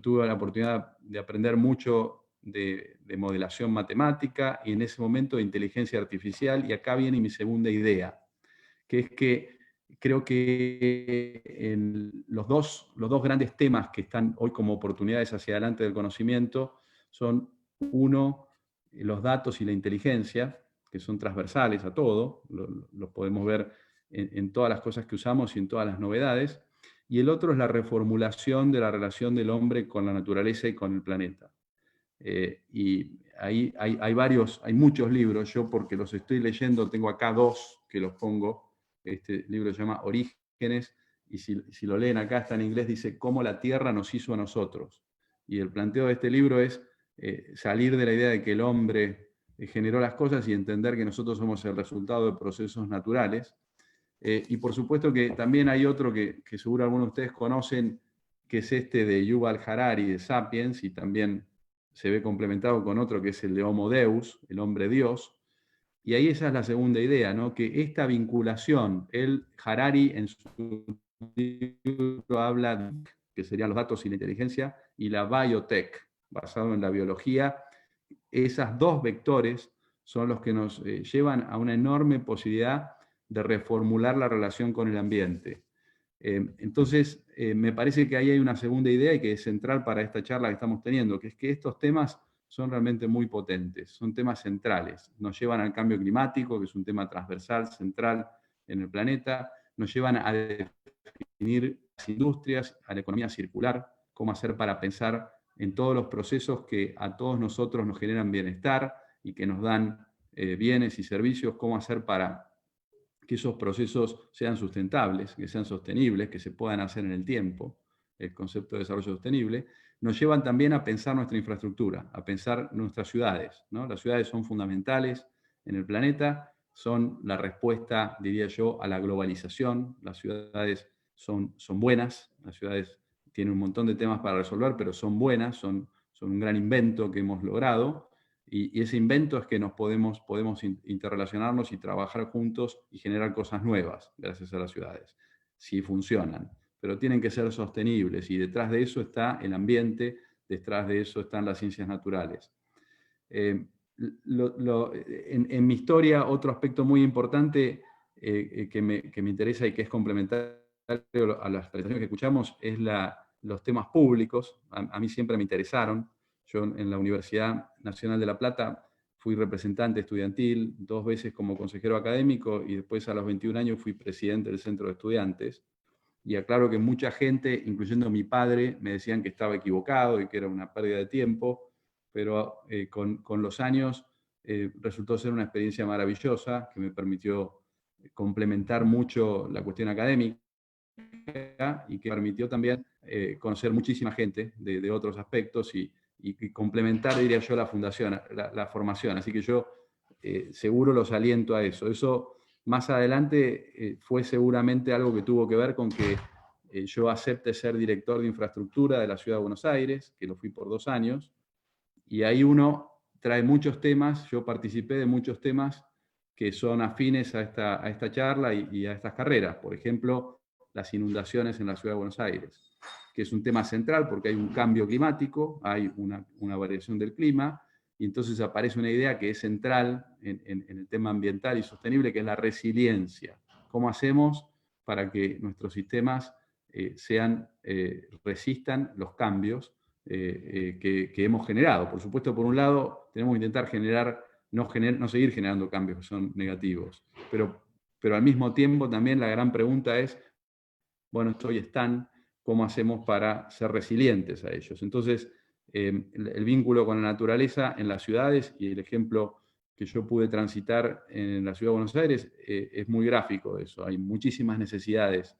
tuve la oportunidad de aprender mucho de modelación matemática y en ese momento de inteligencia artificial. Y acá viene mi segunda idea, que es que creo que los dos grandes temas que están hoy como oportunidades hacia adelante del conocimiento son, uno, los datos y la inteligencia, que son transversales a todo, los podemos ver en todas las cosas que usamos y en todas las novedades, y el otro es la reformulación de la relación del hombre con la naturaleza y con el planeta. Y ahí hay muchos libros, yo porque los estoy leyendo, tengo acá dos que los pongo. Este libro se llama Orígenes, y si lo leen acá, está en inglés, dice cómo la Tierra nos hizo a nosotros. Y el planteo de este libro es salir de la idea de que el hombre generó las cosas y entender que nosotros somos el resultado de procesos naturales. Y por supuesto que también hay otro que seguro algunos de ustedes conocen, que es este de Yuval Harari, de Sapiens, y también se ve complementado con otro que es el de Homo Deus, el hombre Dios. Y ahí esa es la segunda idea, ¿no? Que esta vinculación, Harari en su libro habla, que serían los datos y la inteligencia, y la biotech, basado en la biología. Esas dos vectores son los que nos llevan a una enorme posibilidad de reformular la relación con el ambiente. Entonces, me parece que ahí hay una segunda idea y que es central para esta charla que estamos teniendo, que es que estos temas son realmente muy potentes, son temas centrales. Nos llevan al cambio climático, que es un tema transversal, central en el planeta, nos llevan a definir las industrias, a la economía circular, cómo hacer para pensar en todos los procesos que a todos nosotros nos generan bienestar y que nos dan bienes y servicios, cómo hacer para que esos procesos sean sustentables, que sean sostenibles, que se puedan hacer en el tiempo, el concepto de desarrollo sostenible, nos llevan también a pensar nuestra infraestructura, a pensar nuestras ciudades, ¿no? Las ciudades son fundamentales en el planeta, son la respuesta, diría yo, a la globalización. Las ciudades son buenas, las ciudades tienen un montón de temas para resolver, pero son buenas, son un gran invento que hemos logrado. Y ese invento es que nos podemos interrelacionarnos y trabajar juntos y generar cosas nuevas gracias a las ciudades, si funcionan. Pero tienen que ser sostenibles y detrás de eso está el ambiente, detrás de eso están las ciencias naturales. En mi historia, otro aspecto muy importante que me interesa y que es complementario a las presentaciones que escuchamos es los temas públicos. A mí siempre me interesaron. Yo en la Universidad Nacional de La Plata fui representante estudiantil 2 veces como consejero académico y después a los 21 años fui presidente del centro de estudiantes. Y aclaro que mucha gente, incluyendo mi padre, me decían que estaba equivocado y que era una pérdida de tiempo, pero con los años resultó ser una experiencia maravillosa que me permitió complementar mucho la cuestión académica y que permitió también conocer muchísima gente de otros aspectos y complementar, diría yo, la formación. Así que yo seguro los aliento a eso. Eso más adelante fue seguramente algo que tuvo que ver con que yo acepte ser director de infraestructura de la Ciudad de Buenos Aires, que lo fui por 2 años, y ahí uno trae muchos temas, yo participé de muchos temas que son afines a esta charla y a estas carreras. Por ejemplo, las inundaciones en la Ciudad de Buenos Aires, que es un tema central porque hay un cambio climático, hay una variación del clima, y entonces aparece una idea que es central en el tema ambiental y sostenible, que es la resiliencia. ¿Cómo hacemos para que nuestros sistemas resistan los cambios que hemos generado? Por supuesto, por un lado, tenemos que intentar no seguir generando cambios que son negativos, pero al mismo tiempo también la gran pregunta es, bueno, esto hoy están, ¿cómo hacemos para ser resilientes a ellos? Entonces, el vínculo con la naturaleza en las ciudades y el ejemplo que yo pude transitar en la Ciudad de Buenos Aires es muy gráfico de eso. Hay muchísimas necesidades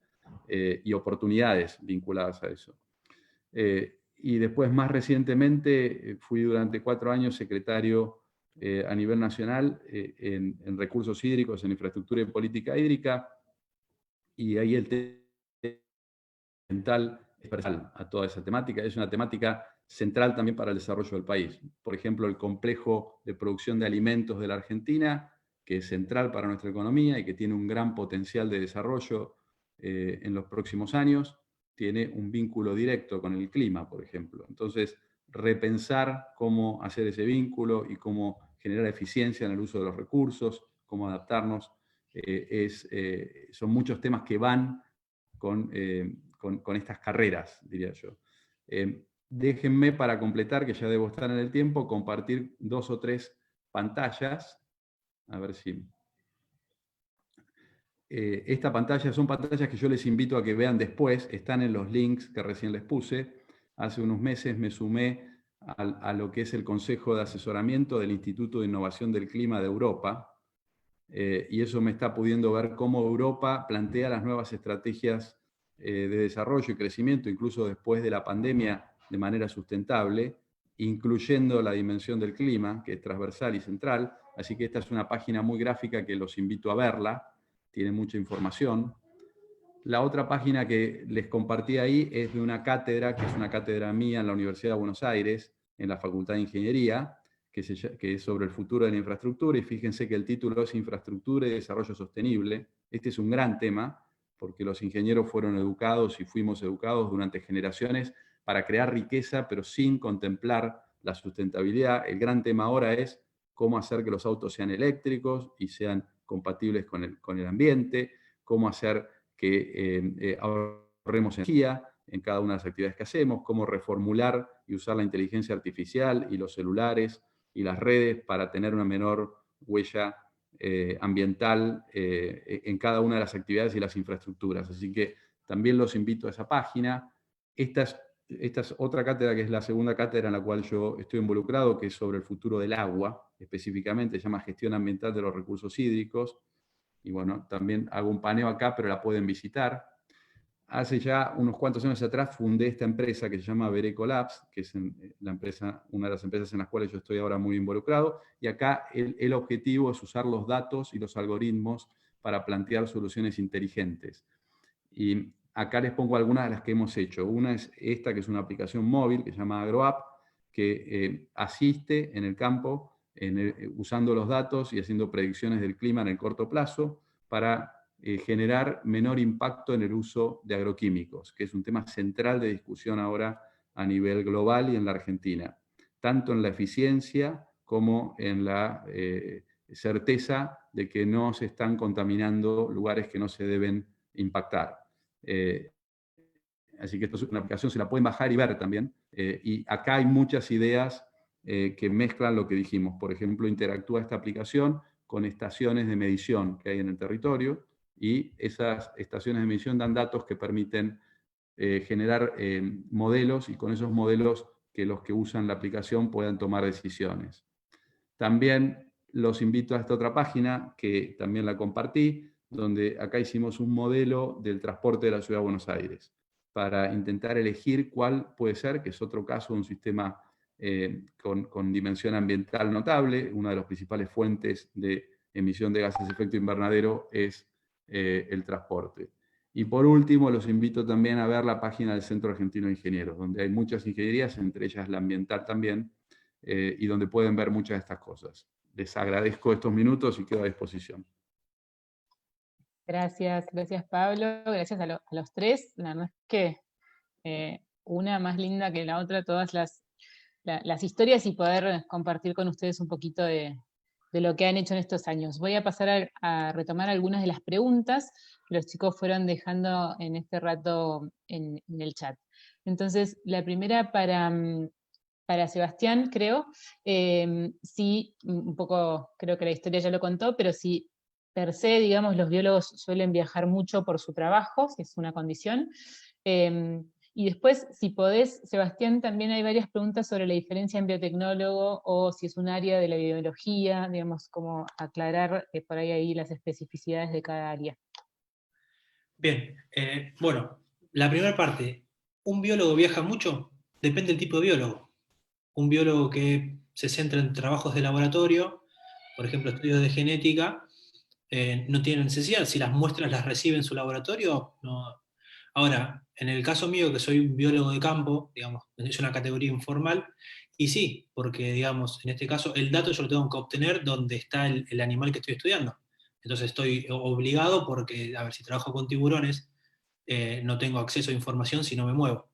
y oportunidades vinculadas a eso. Y después, más recientemente, fui durante 4 años secretario a nivel nacional en recursos hídricos, en infraestructura y política hídrica, y ahí el tema ambiental es transversal a toda esa temática. Es una temática central también para el desarrollo del país. Por ejemplo, el complejo de producción de alimentos de la Argentina, que es central para nuestra economía y que tiene un gran potencial de desarrollo en los próximos años, tiene un vínculo directo con el clima, por ejemplo. Entonces, repensar cómo hacer ese vínculo y cómo generar eficiencia en el uso de los recursos, cómo adaptarnos, son muchos temas que van con estas carreras, diría yo. Déjenme, para completar, que ya debo estar en el tiempo, compartir 2 o 3 pantallas. A ver si... Esta pantalla son pantallas que yo les invito a que vean después, están en los links que recién les puse. Hace unos meses me sumé a lo que es el Consejo de Asesoramiento del Instituto de Innovación del Clima de Europa, y eso me está pudiendo ver cómo Europa plantea las nuevas estrategias de desarrollo y crecimiento, incluso después de la pandemia, de manera sustentable, incluyendo la dimensión del clima, que es transversal y central. Así que esta es una página muy gráfica que los invito a verla, tiene mucha información. La otra página que les compartí ahí es de una cátedra, que es una cátedra mía en la Universidad de Buenos Aires, en la Facultad de Ingeniería, que es sobre el futuro de la infraestructura, y fíjense que el título es Infraestructura y Desarrollo Sostenible. Este es un gran tema, porque los ingenieros fueron educados y fuimos educados durante generaciones para crear riqueza, pero sin contemplar la sustentabilidad. El gran tema ahora es cómo hacer que los autos sean eléctricos y sean compatibles con el ambiente, cómo hacer que ahorremos energía en cada una de las actividades que hacemos, cómo reformular y usar la inteligencia artificial y los celulares y las redes para tener una menor huella ambiental en cada una de las actividades y las infraestructuras. Así que también los invito a esa página. Esta es otra cátedra, que es la segunda cátedra en la cual yo estoy involucrado, que es sobre el futuro del agua, específicamente, se llama Gestión Ambiental de los Recursos Hídricos. Y bueno, también hago un paneo acá, pero la pueden visitar. Hace ya unos cuantos años atrás fundé esta empresa que se llama Vereco Labs, que es la empresa, una de las empresas en las cuales yo estoy ahora muy involucrado, y acá el objetivo es usar los datos y los algoritmos para plantear soluciones inteligentes. Y acá les pongo algunas de las que hemos hecho. Una es esta, que es una aplicación móvil que se llama AgroApp, que asiste en el campo usando los datos y haciendo predicciones del clima en el corto plazo para generar menor impacto en el uso de agroquímicos, que es un tema central de discusión ahora a nivel global y en la Argentina, tanto en la eficiencia como en la certeza de que no se están contaminando lugares que no se deben impactar. Así que esto es una aplicación, se la pueden bajar y ver también. Y acá hay muchas ideas que mezclan lo que dijimos. Por ejemplo, interactúa esta aplicación con estaciones de medición que hay en el territorio, y esas estaciones de medición dan datos que permiten generar modelos, y con esos modelos que los que usan la aplicación puedan tomar decisiones. También los invito a esta otra página, que también la compartí, donde acá hicimos un modelo del transporte de la Ciudad de Buenos Aires, para intentar elegir cuál puede ser, que es otro caso de un sistema con dimensión ambiental notable. Una de las principales fuentes de emisión de gases de efecto invernadero es el transporte. Y por último, los invito también a ver la página del Centro Argentino de Ingenieros, donde hay muchas ingenierías, entre ellas la ambiental también, y donde pueden ver muchas de estas cosas. Les agradezco estos minutos y quedo a disposición. Gracias Pablo, gracias a los tres. La verdad es que una más linda que la otra, todas las historias, y poder compartir con ustedes un poquito de lo que han hecho en estos años. Voy a pasar a retomar algunas de las preguntas que los chicos fueron dejando en este rato en el chat. Entonces, la primera para Sebastián, creo, sí, un poco, creo que la historia ya lo contó, pero si per se, digamos, los biólogos suelen viajar mucho por su trabajo, si es una condición. Y después, si podés, Sebastián, también hay varias preguntas sobre la diferencia en biotecnólogo, o si es un área de la biología, digamos, como aclarar por ahí las especificidades de cada área. Bien, bueno, la primera parte, ¿un biólogo viaja mucho? Depende del tipo de biólogo. Un biólogo que se centra en trabajos de laboratorio, por ejemplo, estudios de genética, no tiene necesidad. Si las muestras las recibe en su laboratorio, no. Ahora, en el caso mío, que soy un biólogo de campo, digamos, es una categoría informal, y sí, porque, digamos, en este caso, el dato yo lo tengo que obtener donde está el animal que estoy estudiando. Entonces estoy obligado porque, a ver, si trabajo con tiburones, no tengo acceso a información si no me muevo.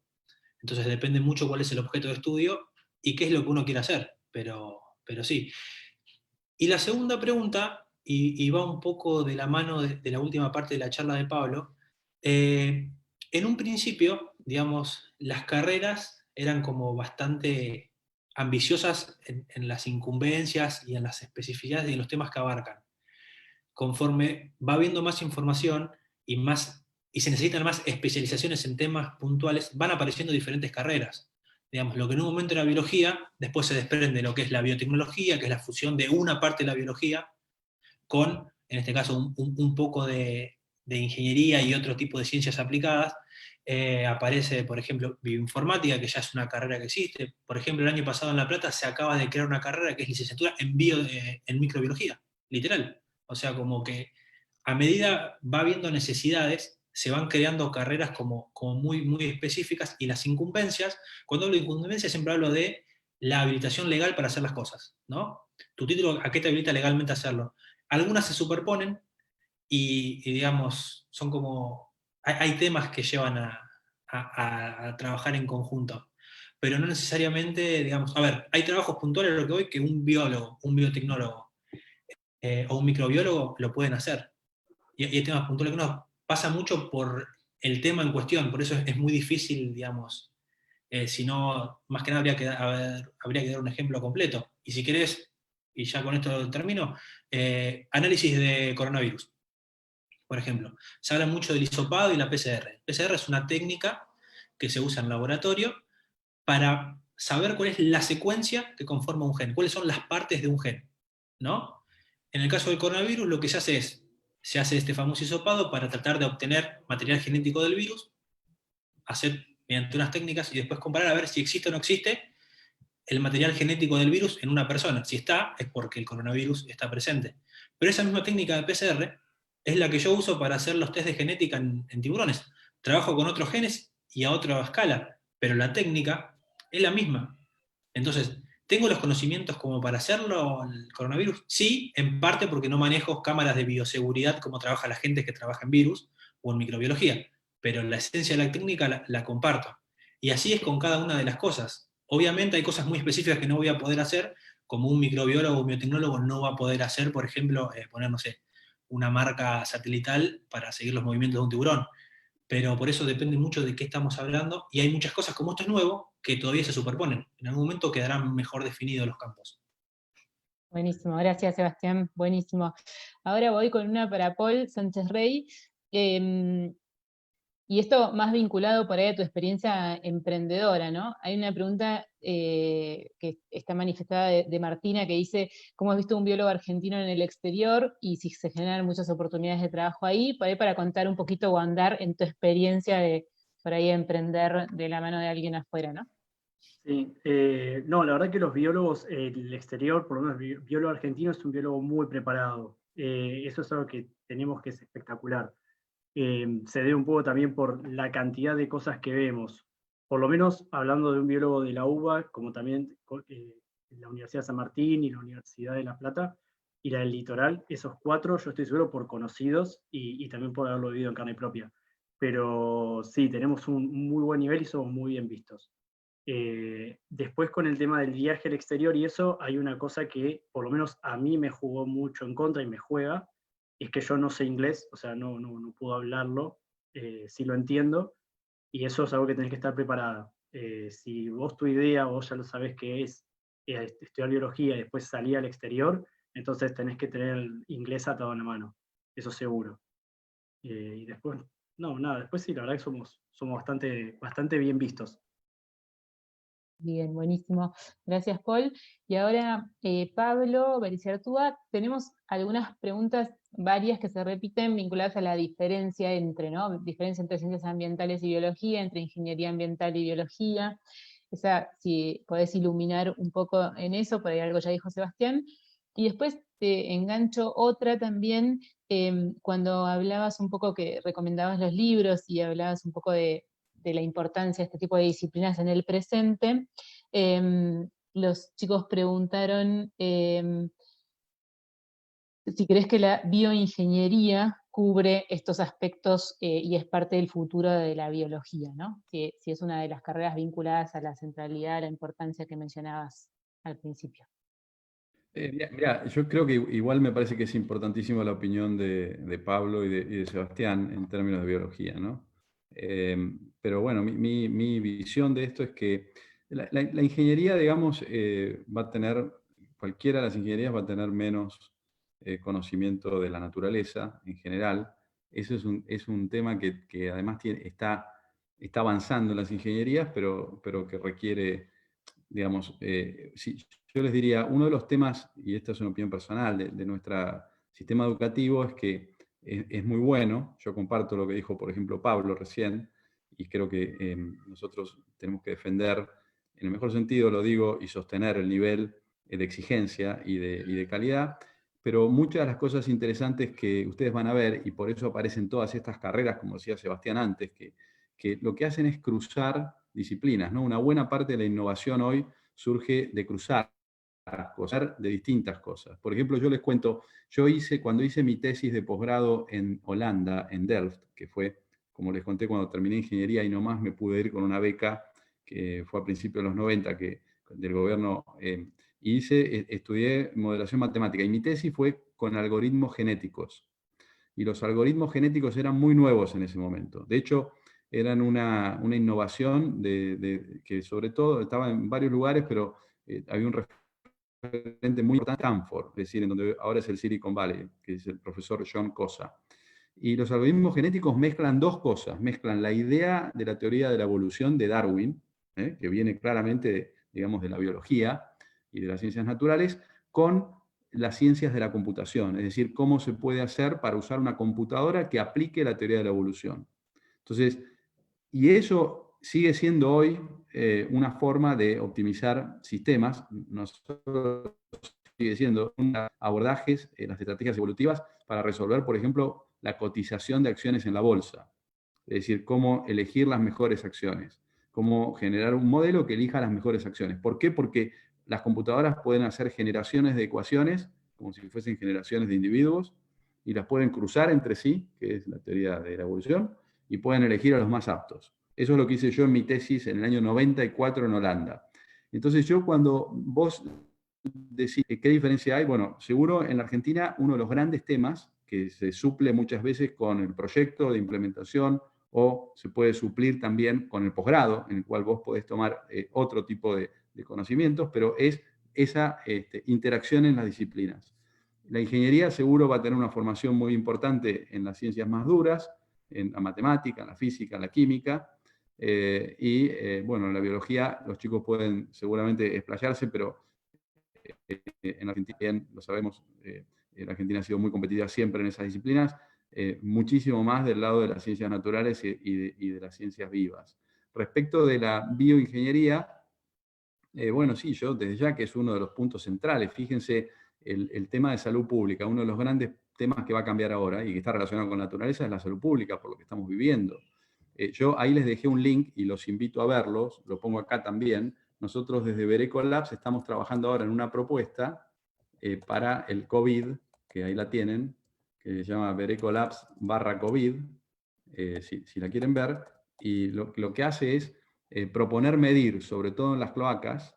Entonces depende mucho cuál es el objeto de estudio y qué es lo que uno quiere hacer, pero sí. Y la segunda pregunta, y va un poco de la mano de la última parte de la charla de Pablo, en un principio, digamos, las carreras eran como bastante ambiciosas en las incumbencias y en las especificidades y en los temas que abarcan. Conforme va habiendo más información y, y se necesitan más especializaciones en temas puntuales, van apareciendo diferentes carreras. Digamos, lo que en un momento era biología, después se desprende de lo que es la biotecnología, que es la fusión de una parte de la biología con, en este caso, un poco de ingeniería y otro tipo de ciencias aplicadas. Aparece, por ejemplo, bioinformática, que ya es una carrera que existe. Por ejemplo, el año pasado en La Plata se acaba de crear una carrera que es licenciatura en microbiología, literal. O sea, como que a medida va habiendo necesidades, se van creando carreras como muy, muy específicas, y las incumbencias, cuando hablo de incumbencias siempre hablo de la habilitación legal para hacer las cosas, ¿no? Tu título, ¿a qué te habilita legalmente a hacerlo? Algunas se superponen y, digamos, son como, hay temas que llevan a trabajar en conjunto, pero no necesariamente, digamos, a ver, hay trabajos puntuales a lo que voy que un biólogo, un biotecnólogo o un microbiólogo lo pueden hacer. Y hay temas puntuales que uno pasa mucho por el tema en cuestión, por eso es muy difícil, digamos, si no, más que nada habría que dar un ejemplo completo. Y si querés, y ya con esto termino, análisis de coronavirus, por ejemplo. Se habla mucho del hisopado y la PCR. La PCR es una técnica que se usa en laboratorio para saber cuál es la secuencia que conforma un gen, cuáles son las partes de un gen, ¿no? En el caso del coronavirus, lo que se hace este famoso hisopado para tratar de obtener material genético del virus, hacer mediante unas técnicas y después comparar a ver si existe o no existe el material genético del virus en una persona. Si está, es porque el coronavirus está presente. Pero esa misma técnica de PCR es la que yo uso para hacer los test de genética en tiburones. Trabajo con otros genes y a otra escala, pero la técnica es la misma. Entonces, ¿tengo los conocimientos como para hacerlo el coronavirus? Sí, en parte porque no manejo cámaras de bioseguridad como trabaja la gente que trabaja en virus o en microbiología, pero la esencia de la técnica la comparto. Y así es con cada una de las cosas. Obviamente hay cosas muy específicas que no voy a poder hacer, como un microbiólogo o un biotecnólogo no va a poder hacer, por ejemplo, poner, no sé, una marca satelital para seguir los movimientos de un tiburón. Pero por eso depende mucho de qué estamos hablando, y hay muchas cosas, como esto es nuevo, que todavía se superponen. En algún momento quedarán mejor definidos los campos. Buenísimo, gracias Sebastián, buenísimo. Ahora voy con una para Paul Sánchez Rey. Y esto más vinculado por ahí a tu experiencia emprendedora, ¿no? Hay una pregunta que está manifestada de Martina que dice, ¿cómo has visto un biólogo argentino en el exterior y si se generan muchas oportunidades de trabajo ahí? Por ahí para contar un poquito o andar en tu experiencia de por ahí emprender de la mano de alguien afuera, ¿no? Sí, no, la verdad que los biólogos, el exterior, por lo menos el biólogo argentino es un biólogo muy preparado. Eso es algo que tenemos que es espectacular. Se debe un poco también por la cantidad de cosas que vemos. Por lo menos hablando de un biólogo de la UBA, como también la Universidad de San Martín y la Universidad de La Plata y la del Litoral, esos cuatro yo estoy seguro por conocidos y también por haberlo vivido en carne propia. Pero sí, tenemos un muy buen nivel y somos muy bien vistos. Después con el tema del viaje al exterior y eso, hay una cosa que por lo menos a mí me jugó mucho en contra y me juega, es que yo no sé inglés, o sea, no puedo hablarlo, sí lo entiendo, y eso es algo que tenés que estar preparada. Si vos tu idea, vos ya lo sabés que es estudiar biología y después salir al exterior, entonces tenés que tener el inglés atado en la mano, eso seguro. Y después, no, nada, después sí, la verdad que somos bastante bien vistos. Bien, buenísimo. Gracias, Paul. Y ahora, Pablo Bericiartúa, tenemos algunas preguntas varias que se repiten vinculadas a la diferencia entre, ¿no? Diferencia entre ciencias ambientales y biología, entre ingeniería ambiental y biología. Esa, si podés iluminar un poco en eso, por ahí algo ya dijo Sebastián. Y después te engancho otra también, cuando hablabas un poco que recomendabas los libros y hablabas un poco de la importancia de este tipo de disciplinas en el presente, los chicos preguntaron si crees que la bioingeniería cubre estos aspectos y es parte del futuro de la biología, ¿no? Si es una de las carreras vinculadas a la centralidad, a la importancia que mencionabas al principio. Mirá, yo creo que igual me parece que es importantísima la opinión de Pablo y de Sebastián en términos de biología, ¿no? Pero bueno, mi visión de esto es que la ingeniería, digamos, va a tener, cualquiera de las ingenierías va a tener menos conocimiento de la naturaleza en general. Eso es un tema que además está avanzando en las ingenierías, pero que requiere, digamos, yo les diría, uno de los temas, y esta es una opinión personal de nuestro sistema educativo, es que es muy bueno. Yo comparto lo que dijo, por ejemplo, Pablo recién, y creo que nosotros tenemos que defender, en el mejor sentido lo digo, y sostener el nivel de exigencia y de calidad, pero muchas de las cosas interesantes que ustedes van a ver, y por eso aparecen todas estas carreras, como decía Sebastián antes, que lo que hacen es cruzar disciplinas, ¿no? Una buena parte de la innovación hoy surge de cruzar cosas, de distintas cosas. Por ejemplo, yo les cuento, cuando hice mi tesis de posgrado en Holanda, en Delft, que fue, como les conté, cuando terminé ingeniería y nomás me pude ir con una beca, que fue a principios de los 90, del gobierno, y estudié modelación matemática, y mi tesis fue con algoritmos genéticos. Y los algoritmos genéticos eran muy nuevos en ese momento. De hecho, eran una innovación que sobre todo estaba en varios lugares, pero había un referente muy importante, Stanford, es decir, en donde ahora es el Silicon Valley, que es el profesor John Cosa. Y los algoritmos genéticos mezclan dos cosas. Mezclan la idea de la teoría de la evolución de Darwin, que viene claramente, digamos, de la biología y de las ciencias naturales, con las ciencias de la computación, es decir, cómo se puede hacer para usar una computadora que aplique la teoría de la evolución. Entonces, y eso sigue siendo hoy una forma de optimizar sistemas, no solo sigue siendo abordajes, las estrategias evolutivas para resolver, por ejemplo, la cotización de acciones en la bolsa. Es decir, cómo elegir las mejores acciones, cómo generar un modelo que elija las mejores acciones. ¿Por qué? Porque las computadoras pueden hacer generaciones de ecuaciones, como si fuesen generaciones de individuos, y las pueden cruzar entre sí, que es la teoría de la evolución, y pueden elegir a los más aptos. Eso es lo que hice yo en mi tesis en el año 94 en Holanda. Entonces yo, cuando vos decís qué diferencia hay, bueno, seguro en la Argentina uno de los grandes temas que se suple muchas veces con el proyecto de implementación o se puede suplir también con el posgrado, en el cual vos podés tomar otro tipo de conocimientos, pero es esa interacción en las disciplinas. La ingeniería seguro va a tener una formación muy importante en las ciencias más duras, en la matemática, en la física, en la química, bueno, en la biología los chicos pueden seguramente explayarse, pero en Argentina, bien lo sabemos, la Argentina ha sido muy competitiva siempre en esas disciplinas, muchísimo más del lado de las ciencias naturales y de las ciencias vivas. Respecto de la bioingeniería, bueno, sí, yo desde ya que es uno de los puntos centrales. Fíjense, el tema de salud pública, uno de los grandes temas que va a cambiar ahora y que está relacionado con la naturaleza es la salud pública, por lo que estamos viviendo. Yo ahí les dejé un link y los invito a verlos, lo pongo acá también. Nosotros desde Vereco Labs estamos trabajando ahora en una propuesta para el COVID, que ahí la tienen, que se llama Vereco Labs /COVID, si la quieren ver, y lo que hace es proponer medir, sobre todo en las cloacas,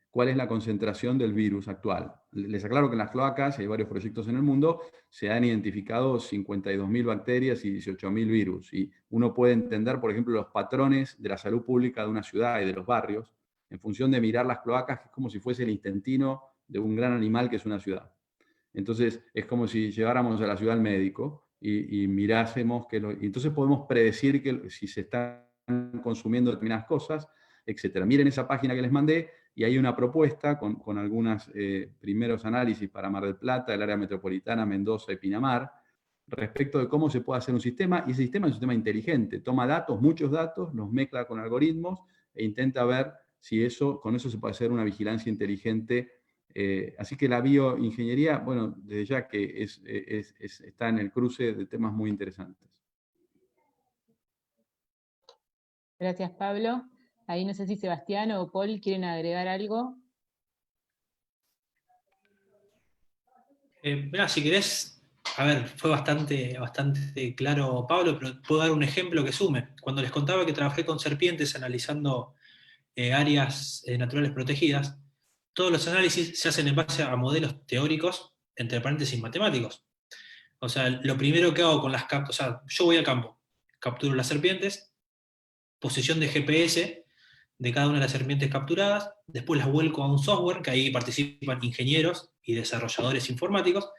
cuál es la concentración del virus actual. Les aclaro que en las cloacas, hay varios proyectos en el mundo, se han identificado 52.000 bacterias y 18.000 virus. Y uno puede entender, por ejemplo, los patrones de la salud pública de una ciudad y de los barrios en función de mirar las cloacas, que es como si fuese el intestino de un gran animal que es una ciudad. Entonces, es como si lleváramos a la ciudad al médico y mirásemos y entonces podemos predecir que si se están consumiendo determinadas cosas. etc. Miren esa página que les mandé y hay una propuesta con algunos primeros análisis para Mar del Plata, el área metropolitana, Mendoza y Pinamar, respecto de cómo se puede hacer un sistema, y ese sistema es un sistema inteligente, toma datos, muchos datos, los mezcla con algoritmos e intenta ver si con eso se puede hacer una vigilancia inteligente. Así que la bioingeniería, bueno, desde ya que está en el cruce de temas muy interesantes. Gracias, Pablo. Ahí no sé si Sebastián o Paul quieren agregar algo. Mirá, si querés, a ver, fue bastante claro Pablo, pero puedo dar un ejemplo que sume. Cuando les contaba que trabajé con serpientes analizando áreas naturales protegidas, todos los análisis se hacen en base a modelos teóricos, entre paréntesis matemáticos. O sea, lo primero que hago con las capturas, o sea, yo voy al campo, capturo las serpientes, posición de GPS de cada una de las serpientes capturadas, después las vuelco a un software, que ahí participan ingenieros y desarrolladores informáticos.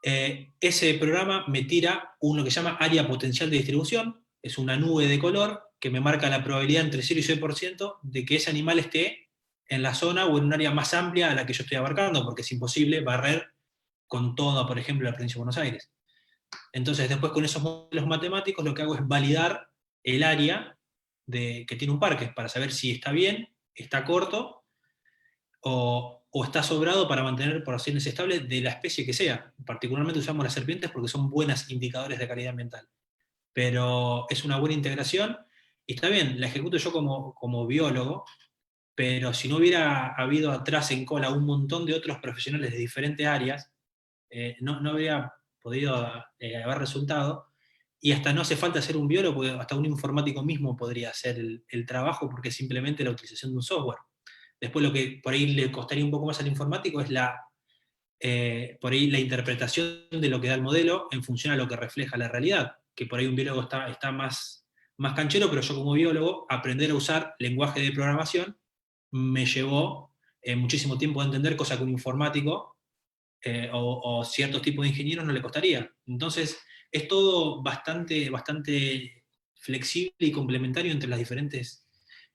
Ese programa me tira lo que se llama área potencial de distribución, es una nube de color que me marca la probabilidad entre 0 y 6% de que ese animal esté en la zona o en un área más amplia a la que yo estoy abarcando, porque es imposible barrer con toda, por ejemplo, la provincia de Buenos Aires. Entonces, después con esos modelos matemáticos lo que hago es validar el área que tiene un parque, para saber si está bien, está corto, o está sobrado para mantener poblaciones estables de la especie que sea. Particularmente usamos las serpientes porque son buenos indicadores de calidad ambiental. Pero es una buena integración, y está bien, la ejecuto yo como biólogo, pero si no hubiera habido atrás en cola un montón de otros profesionales de diferentes áreas, no habría podido haber resultado, y hasta no hace falta ser un biólogo, porque hasta un informático mismo podría hacer el trabajo, porque es simplemente la utilización de un software. Después lo que por ahí le costaría un poco más al informático es por ahí la interpretación de lo que da el modelo en función a lo que refleja la realidad, que por ahí un biólogo está más canchero, pero yo como biólogo, aprender a usar lenguaje de programación me llevó muchísimo tiempo a entender, cosa que un informático o ciertos tipos de ingenieros no le costaría. Entonces, es todo bastante flexible y complementario entre las diferentes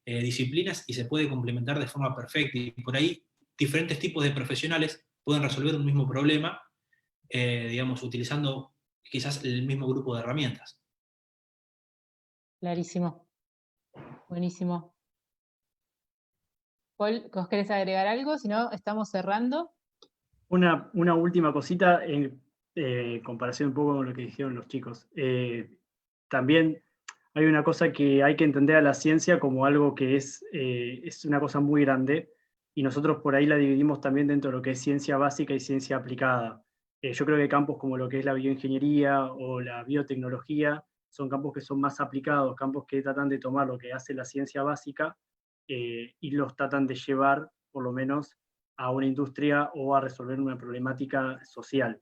disciplinas, y se puede complementar de forma perfecta. Y por ahí, diferentes tipos de profesionales pueden resolver un mismo problema, digamos, utilizando quizás el mismo grupo de herramientas. Clarísimo. Buenísimo. Paul, ¿vos querés agregar algo? Si no, estamos cerrando. Una última cosita en comparación un poco con lo que dijeron los chicos. También hay una cosa que hay que entender a la ciencia como algo que es una cosa muy grande, y nosotros por ahí la dividimos también dentro de lo que es ciencia básica y ciencia aplicada. Yo creo que campos como lo que es la bioingeniería o la biotecnología son campos que son más aplicados, campos que tratan de tomar lo que hace la ciencia básica y los tratan de llevar, por lo menos, a una industria o a resolver una problemática social.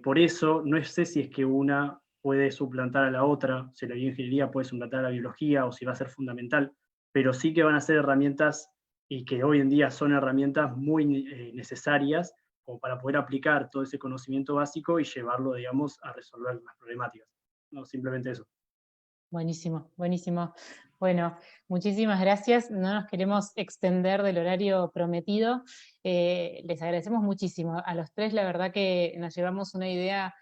Por eso, no sé si es que una puede suplantar a la otra, si la bioingeniería puede suplantar a la biología o si va a ser fundamental, pero sí que van a ser herramientas, y que hoy en día son herramientas muy necesarias como para poder aplicar todo ese conocimiento básico y llevarlo, digamos, a resolver las problemáticas. No, simplemente eso. Buenísimo, buenísimo. Bueno, muchísimas gracias. No nos queremos extender del horario prometido. Les agradecemos muchísimo. A los tres, la verdad que nos llevamos una idea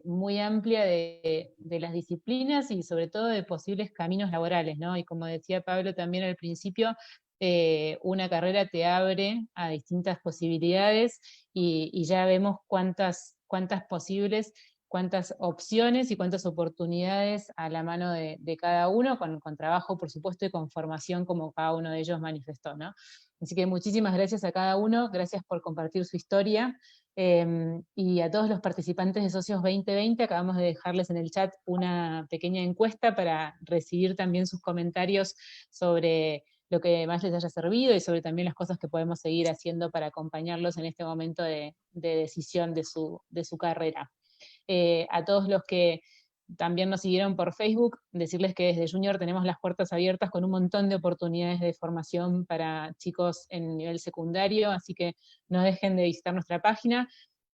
muy amplia de las disciplinas y sobre todo de posibles caminos laborales, ¿no? Y como decía Pablo también al principio, una carrera te abre a distintas posibilidades y ya vemos cuántas posibles, cuántas opciones y cuántas oportunidades a la mano de cada uno, con trabajo, por supuesto, y con formación, como cada uno de ellos manifestó, ¿no? Así que muchísimas gracias a cada uno, gracias por compartir su historia, y a todos los participantes de Socios 2020, acabamos de dejarles en el chat una pequeña encuesta para recibir también sus comentarios sobre lo que más les haya servido y sobre también las cosas que podemos seguir haciendo para acompañarlos en este momento de decisión de su carrera. A todos los que también nos siguieron por Facebook, decirles que desde Junior tenemos las puertas abiertas con un montón de oportunidades de formación para chicos en nivel secundario, así que no dejen de visitar nuestra página,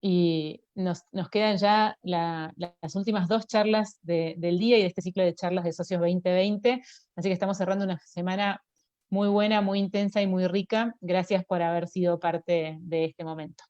y nos quedan ya las últimas 2 charlas del día y de este ciclo de charlas de Socios 2020, así que estamos cerrando una semana muy buena, muy intensa y muy rica. Gracias por haber sido parte de este momento.